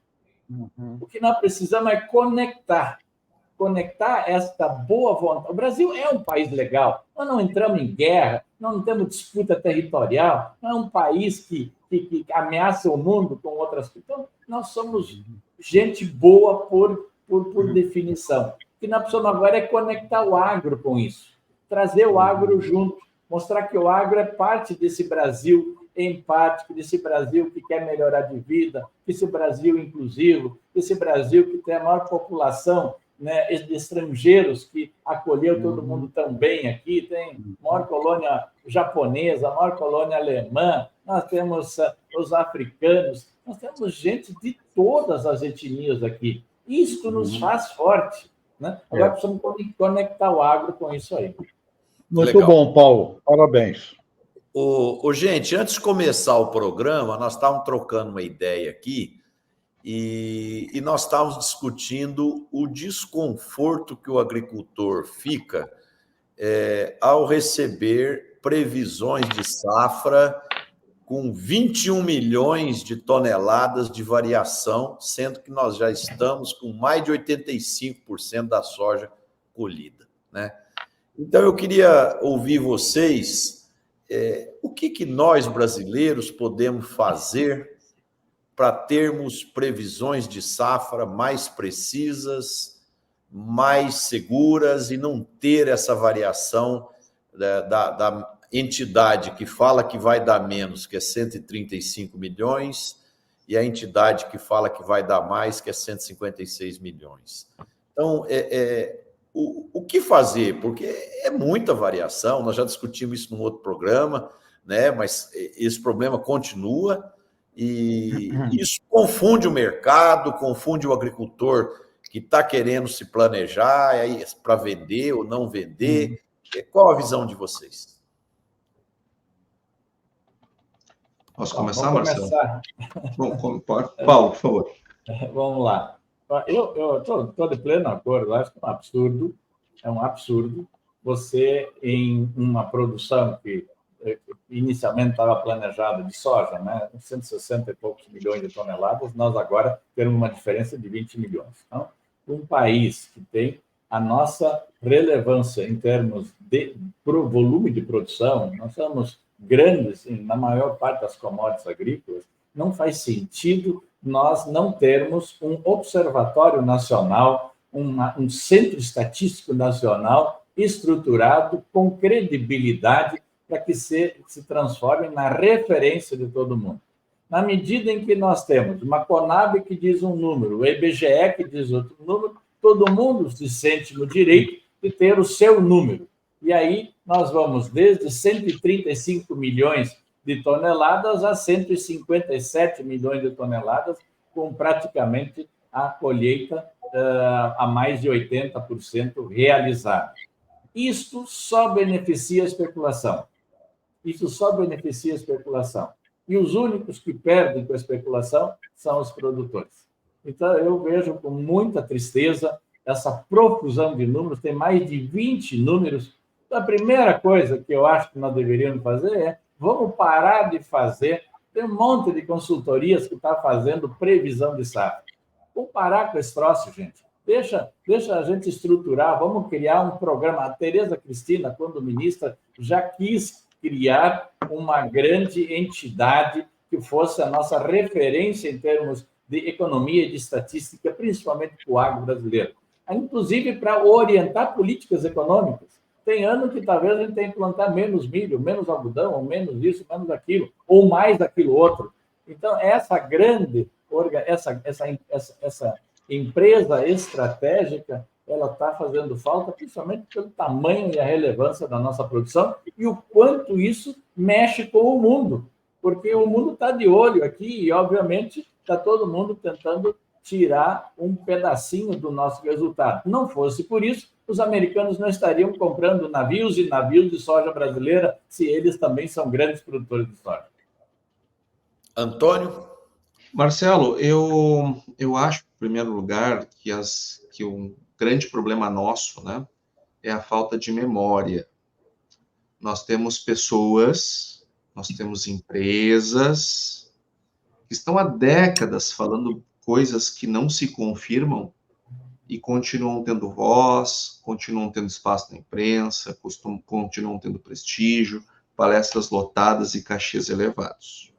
O que nós precisamos é conectar esta boa vontade. O Brasil é um país legal, nós não entramos em guerra, nós não temos disputa territorial, não é um país que ameaça o mundo com outras coisas. Então, nós somos gente boa por definição. O que nós precisamos agora é conectar o agro com isso, trazer o agro junto, mostrar que o agro é parte desse Brasil empático, desse Brasil que quer melhorar de vida, desse Brasil inclusivo, desse Brasil que tem a maior população, né, de estrangeiros, que acolheu todo mundo tão bem aqui, tem a maior colônia japonesa, a maior colônia alemã, nós temos os africanos, nós temos gente de todas as etnias aqui. Isso nos faz forte, né? Agora precisamos conectar o agro com isso aí. Muito legal. Bom, Paulo. Parabéns. Gente, antes de começar o programa, nós estávamos trocando uma ideia aqui, e nós estávamos discutindo o desconforto que o agricultor fica ao receber previsões de safra com 21 milhões de toneladas de variação, sendo que nós já estamos com mais de 85% da soja colhida, né? Então, eu queria ouvir vocês, o que nós, brasileiros, podemos fazer para termos previsões de safra mais precisas, mais seguras e não ter essa variação da entidade que fala que vai dar menos, que é 135 milhões, e a entidade que fala que vai dar mais, que é 156 milhões. Então, o que fazer? Porque é muita variação, nós já discutimos isso num outro programa, né? Mas esse problema continua, e isso confunde o mercado, confunde o agricultor que está querendo se planejar para vender ou não vender. Qual a visão de vocês? Posso começar, Marcelo? Bom, Paulo, por favor. Vamos lá. Eu estou de pleno acordo, acho que é um absurdo você, em uma produção que inicialmente estava planejada de soja, né, 160 e poucos milhões de toneladas, nós agora temos uma diferença de 20 milhões. Então, um país que tem a nossa relevância em termos de volume de produção, nós somos grandes na maior parte das commodities agrícolas, não faz sentido nós não termos um observatório nacional, um centro estatístico nacional estruturado com credibilidade para que se transforme na referência de todo mundo. Na medida em que nós temos uma Conab que diz um número, o IBGE que diz outro número, todo mundo se sente no direito de ter o seu número. E aí nós vamos desde 135 milhões de toneladas a 157 milhões de toneladas, com praticamente a colheita a mais de 80% realizada. Isto só beneficia a especulação. Isso só beneficia a especulação. E os únicos que perdem com a especulação são os produtores. Então, eu vejo com muita tristeza essa profusão de números, tem mais de 20 números. Então, a primeira coisa que eu acho que nós deveríamos fazer é vamos parar de fazer. Tem um monte de consultorias que está fazendo previsão de safra. Vamos parar com esse troço, gente. Deixa a gente estruturar, vamos criar um programa. A Tereza Cristina, quando ministra, já quis criar uma grande entidade que fosse a nossa referência em termos de economia e de estatística, principalmente para o agro brasileiro. Inclusive para orientar políticas econômicas. Tem ano que talvez a gente tenha que plantar menos milho, menos algodão, ou menos isso, menos aquilo, ou mais daquilo outro. Então, essa grande, essa empresa estratégica, ela está fazendo falta, principalmente pelo tamanho e a relevância da nossa produção e o quanto isso mexe com o mundo, porque o mundo está de olho aqui e, obviamente, está todo mundo tentando tirar um pedacinho do nosso resultado. Não fosse por isso, os americanos não estariam comprando navios e navios de soja brasileira, se eles também são grandes produtores de soja. Antônio? Marcelo, eu acho, em primeiro lugar, que um grande problema nosso, né, é a falta de memória. Nós temos pessoas, nós temos empresas que estão há décadas falando coisas que não se confirmam e continuam tendo voz, continuam tendo espaço na imprensa, continuam tendo prestígio, palestras lotadas e cachês elevados.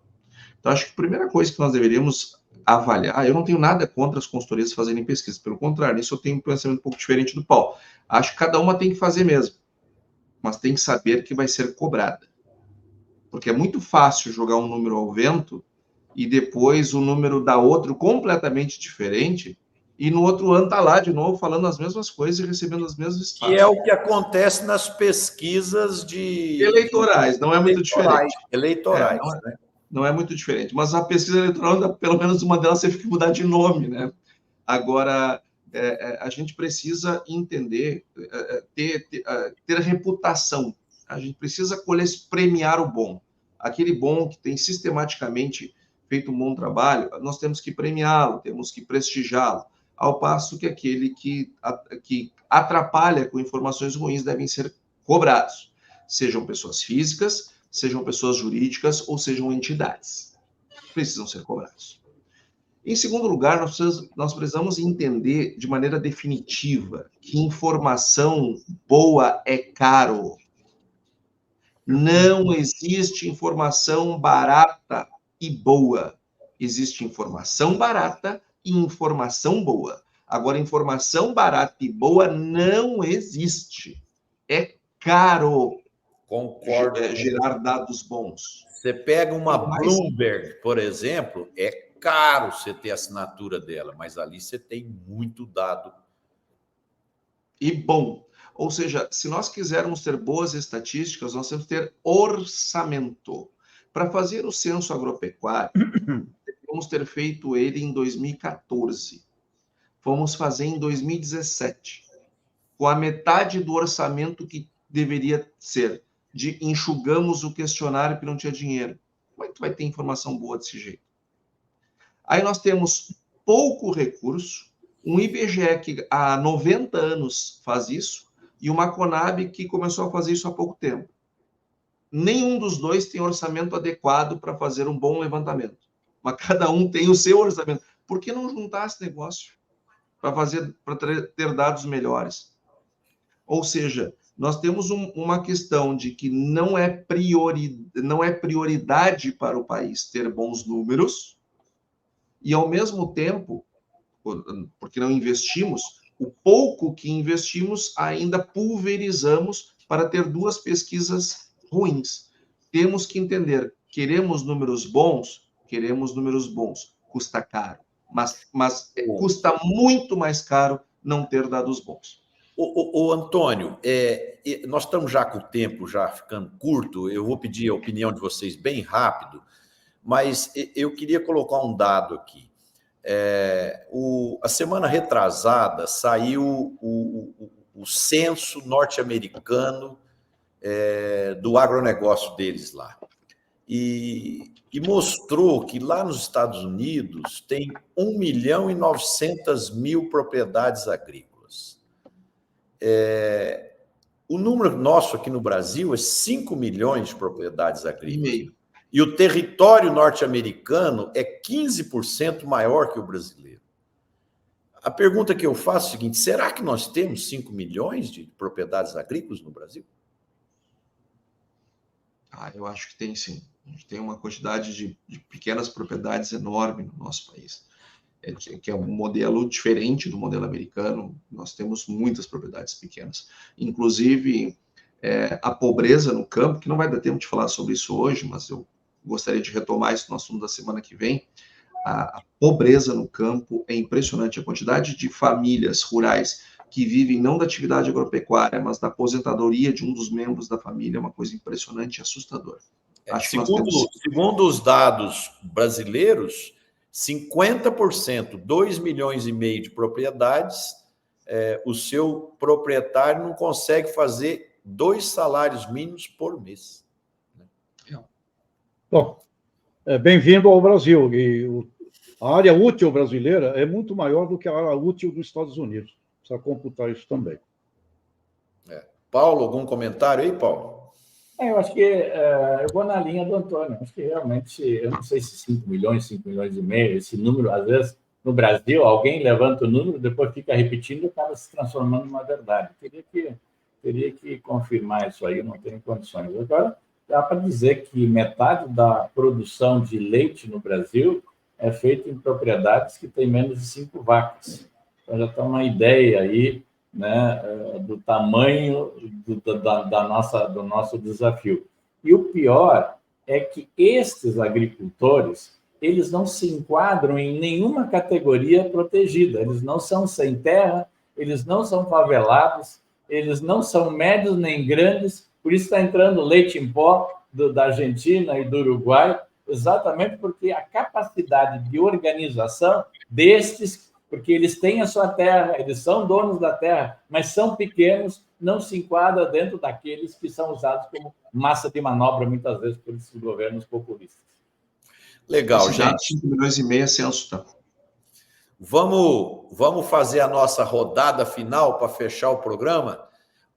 Então, acho que a primeira coisa que nós deveríamos avaliar, eu não tenho nada contra as consultorias fazerem pesquisa, pelo contrário, isso eu tenho um pensamento um pouco diferente do Paulo. Acho que cada uma tem que fazer mesmo, mas tem que saber que vai ser cobrada. Porque é muito fácil jogar um número ao vento e depois o número dá outro completamente diferente e no outro ano está lá de novo falando as mesmas coisas e recebendo os mesmos espaços. Que é o que acontece nas pesquisas de... eleitorais, não é muito diferente. Eleitorais, né? Não é muito diferente, mas a pesquisa eleitoral, pelo menos uma delas, teve que mudar de nome, né? Agora, a gente precisa entender, ter reputação. A gente precisa premiar o bom. Aquele bom que tem sistematicamente feito um bom trabalho, nós temos que premiá-lo, temos que prestigiá-lo, ao passo que aquele que atrapalha com informações ruins devem ser cobrados, sejam pessoas físicas, sejam pessoas jurídicas ou sejam entidades. Precisam ser cobrados. Em segundo lugar, nós precisamos entender de maneira definitiva que informação boa é caro. Não existe informação barata e boa. Existe informação barata e informação boa. Agora, informação barata e boa não existe. É caro. Concordo. Gerar dados bons. Você pega uma Bloomberg, por exemplo, é caro você ter a assinatura dela, mas ali você tem muito dado. E bom. Ou seja, se nós quisermos ter boas estatísticas, nós temos que ter orçamento. Para fazer o censo agropecuário, vamos ter feito ele em 2014. Vamos fazer em 2017, com a metade do orçamento que deveria ser. Enxugamos o questionário porque não tinha dinheiro. Como é que tu vai ter informação boa desse jeito? Aí nós temos pouco recurso, um IBGE que há 90 anos faz isso, e uma Conab que começou a fazer isso há pouco tempo. Nenhum dos dois tem orçamento adequado para fazer um bom levantamento. Mas cada um tem o seu orçamento. Por que não juntar esse negócio para ter dados melhores? Ou seja, nós temos uma questão de que não é prioridade para o país ter bons números e, ao mesmo tempo, porque não investimos, o pouco que investimos ainda pulverizamos para ter duas pesquisas ruins. Temos que entender, queremos números bons, custa caro, mas custa muito mais caro não ter dados bons. Antônio, nós estamos já com o tempo já ficando curto, eu vou pedir a opinião de vocês bem rápido, mas eu queria colocar um dado aqui. A semana retrasada saiu o censo norte-americano do agronegócio deles lá. E mostrou que lá nos Estados Unidos tem 1.900.000 propriedades agrícolas. O número nosso aqui no Brasil é 5 milhões de propriedades agrícolas. E o território norte-americano é 15% maior que o brasileiro. A pergunta que eu faço é a seguinte: será que nós temos 5 milhões de propriedades agrícolas no Brasil? Eu acho que tem sim. A gente tem uma quantidade de pequenas propriedades enorme no nosso país, que é um modelo diferente do modelo americano. Nós temos muitas propriedades pequenas. Inclusive, a pobreza no campo, que não vai dar tempo de falar sobre isso hoje, mas eu gostaria de retomar isso no assunto da semana que vem. A pobreza no campo é impressionante. A quantidade de famílias rurais que vivem não da atividade agropecuária, mas da aposentadoria de um dos membros da família é uma coisa impressionante e assustadora. Segundo os dados brasileiros, 50%, 2,5 milhões de propriedades, o seu proprietário não consegue fazer 2 salários mínimos por mês. Bom, bem-vindo ao Brasil. E a área útil brasileira é muito maior do que a área útil dos Estados Unidos. Precisa computar isso também. Paulo, algum comentário aí, Paulo? Eu acho que eu vou na linha do Antônio. Acho que realmente, eu não sei se 5 milhões e meio, esse número, às vezes, no Brasil, alguém levanta o número, depois fica repetindo e acaba se transformando numa verdade. Teria que confirmar isso aí, não tenho condições. Agora, dá para dizer que metade da produção de leite no Brasil é feita em propriedades que têm menos de 5 vacas. Então, já está uma ideia aí, né, do tamanho do nosso desafio. E o pior é que estes agricultores, eles não se enquadram em nenhuma categoria protegida. Eles não são sem terra, eles não são favelados, eles não são médios nem grandes, por isso está entrando leite em pó da Argentina e do Uruguai, exatamente porque a capacidade de organização destes, porque eles têm a sua terra, eles são donos da terra, mas são pequenos, não se enquadra dentro daqueles que são usados como massa de manobra, muitas vezes, por esses governos populistas. Legal, gente. 5,5 milhões censo, tá? Vamos fazer a nossa rodada final para fechar o programa.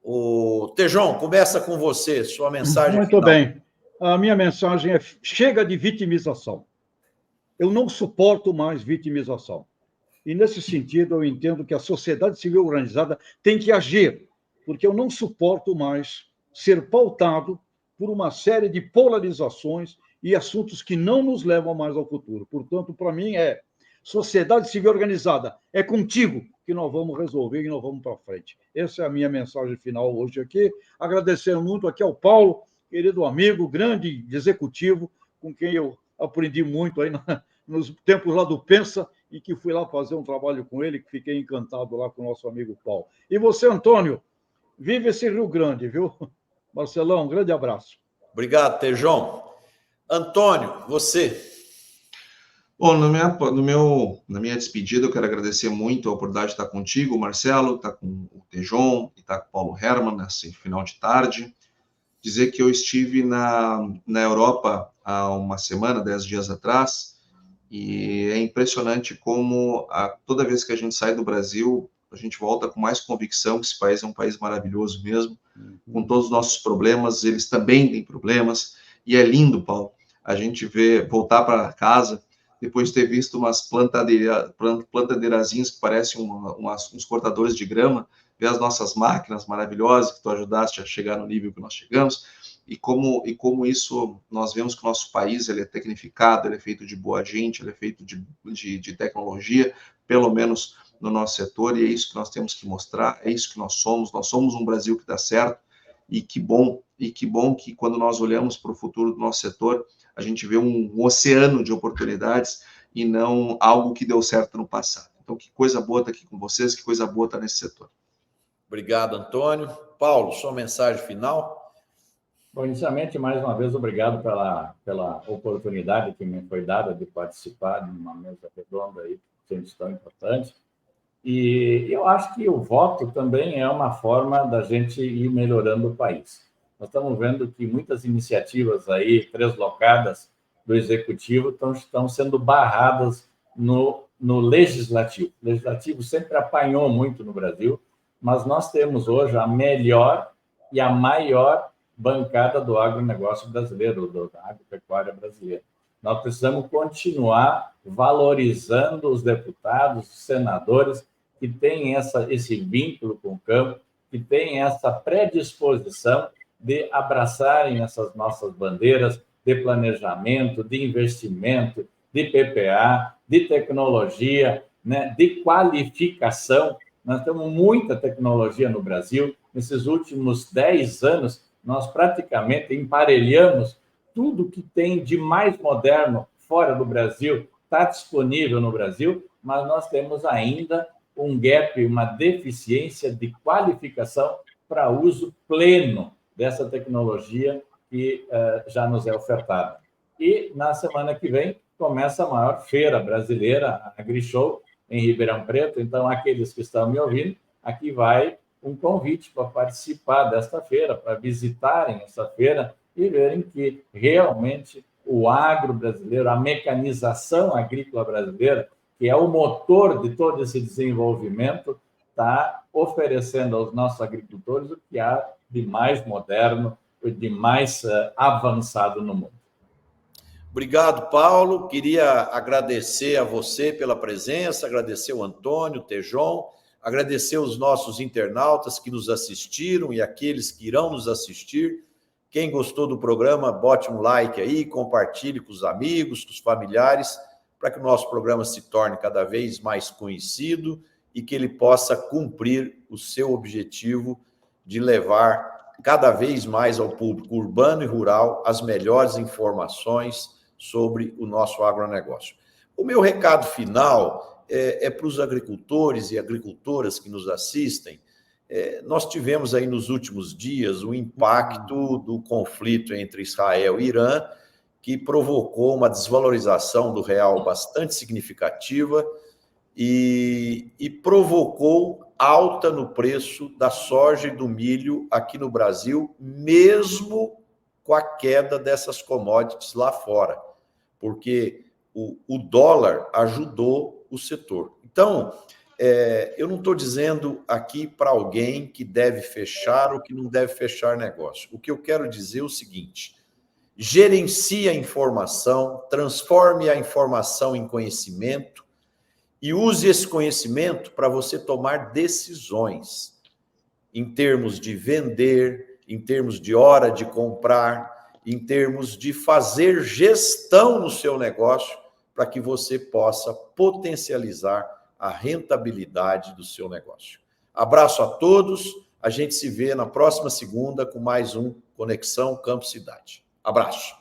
O Tejon, começa com você, sua mensagem Muito final. bem. A minha mensagem é: chega de vitimização. Eu não suporto mais vitimização. E, nesse sentido, eu entendo que a sociedade civil organizada tem que agir, porque eu não suporto mais ser pautado por uma série de polarizações e assuntos que não nos levam mais ao futuro. Portanto, para mim, sociedade civil organizada, é contigo que nós vamos resolver e nós vamos para frente. Essa é a minha mensagem final hoje aqui. Agradecendo muito aqui ao Paulo, querido amigo, grande executivo, com quem eu aprendi muito aí nos tempos lá do Pensa, e que fui lá fazer um trabalho com ele, que fiquei encantado lá com o nosso amigo Paulo. E você, Antônio, vive esse Rio Grande, viu? Marcelão, um grande abraço. Obrigado, Tejon. Antônio, você. Bom, na minha despedida, eu quero agradecer muito a oportunidade de estar contigo, Marcelo, estar com o Tejon e estar com o Paulo Hermann nesse final de tarde. Dizer que eu estive na Europa há uma semana, 10 dias atrás, e é impressionante como toda vez que a gente sai do Brasil, a gente volta com mais convicção que esse país é um país maravilhoso mesmo, com todos os nossos problemas, eles também têm problemas, e é lindo, Paulo, a gente voltar para casa, depois de ter visto umas plantadeirazinhas que parecem uns cortadores de grama, ver as nossas máquinas maravilhosas que tu ajudaste a chegar no nível que nós chegamos, e como isso, nós vemos que o nosso país ele é tecnificado, ele é feito de boa gente, ele é feito de tecnologia, pelo menos no nosso setor, e é isso que nós temos que mostrar, é isso que nós somos um Brasil que dá certo, e que bom que quando nós olhamos para o futuro do nosso setor, a gente vê um oceano de oportunidades e não algo que deu certo no passado. Então, que coisa boa estar aqui com vocês, que coisa boa estar nesse setor. Obrigado, Antônio. Paulo, sua mensagem final? Bom, inicialmente, mais uma vez, obrigado pela oportunidade que me foi dada de participar de uma mesa redonda aí, gente tão importante. E eu acho que o voto também é uma forma da gente ir melhorando o país. Nós estamos vendo que muitas iniciativas aí, translocadas do Executivo, estão sendo barradas no Legislativo. O Legislativo sempre apanhou muito no Brasil, mas nós temos hoje a melhor e a maior bancada do agronegócio brasileiro, da agropecuária brasileira. Nós precisamos continuar valorizando os deputados, os senadores que têm esse vínculo com o campo, que têm essa predisposição de abraçarem essas nossas bandeiras, de planejamento, de investimento, de PPA, de tecnologia, né, de qualificação. Nós temos muita tecnologia no Brasil. Nesses últimos 10 anos, nós praticamente emparelhamos tudo que tem de mais moderno fora do Brasil, está disponível no Brasil, mas nós temos ainda um gap, uma deficiência de qualificação para uso pleno dessa tecnologia que já nos é ofertada. E na semana que vem começa a maior feira brasileira, a AgriShow, em Ribeirão Preto. Então, aqueles que estão me ouvindo, aqui vai um convite para participar desta feira, para visitarem essa feira e verem que realmente o agro brasileiro, a mecanização agrícola brasileira, que é o motor de todo esse desenvolvimento, está oferecendo aos nossos agricultores o que há de mais moderno, de mais avançado no mundo. Obrigado, Paulo. Queria agradecer a você pela presença, agradecer o Antônio, o Tejon, agradecer os nossos internautas que nos assistiram e aqueles que irão nos assistir. Quem gostou do programa, bote um like aí, compartilhe com os amigos, com os familiares, para que o nosso programa se torne cada vez mais conhecido e que ele possa cumprir o seu objetivo de levar cada vez mais ao público urbano e rural as melhores informações sobre o nosso agronegócio. O meu recado final é para os agricultores e agricultoras que nos assistem. Nós tivemos aí nos últimos dias o impacto do conflito entre Israel e Irã, que provocou uma desvalorização do real bastante significativa e provocou alta no preço da soja e do milho aqui no Brasil, mesmo com a queda dessas commodities lá fora, porque o dólar ajudou o setor. Então, eu não estou dizendo aqui para alguém que deve fechar ou que não deve fechar negócio. O que eu quero dizer é o seguinte: gerencie a informação, transforme a informação em conhecimento e use esse conhecimento para você tomar decisões em termos de vender, em termos de hora de comprar, em termos de fazer gestão no seu negócio para que você possa potencializar a rentabilidade do seu negócio. Abraço a todos, a gente se vê na próxima segunda com mais um Conexão Campo Cidade. Abraço.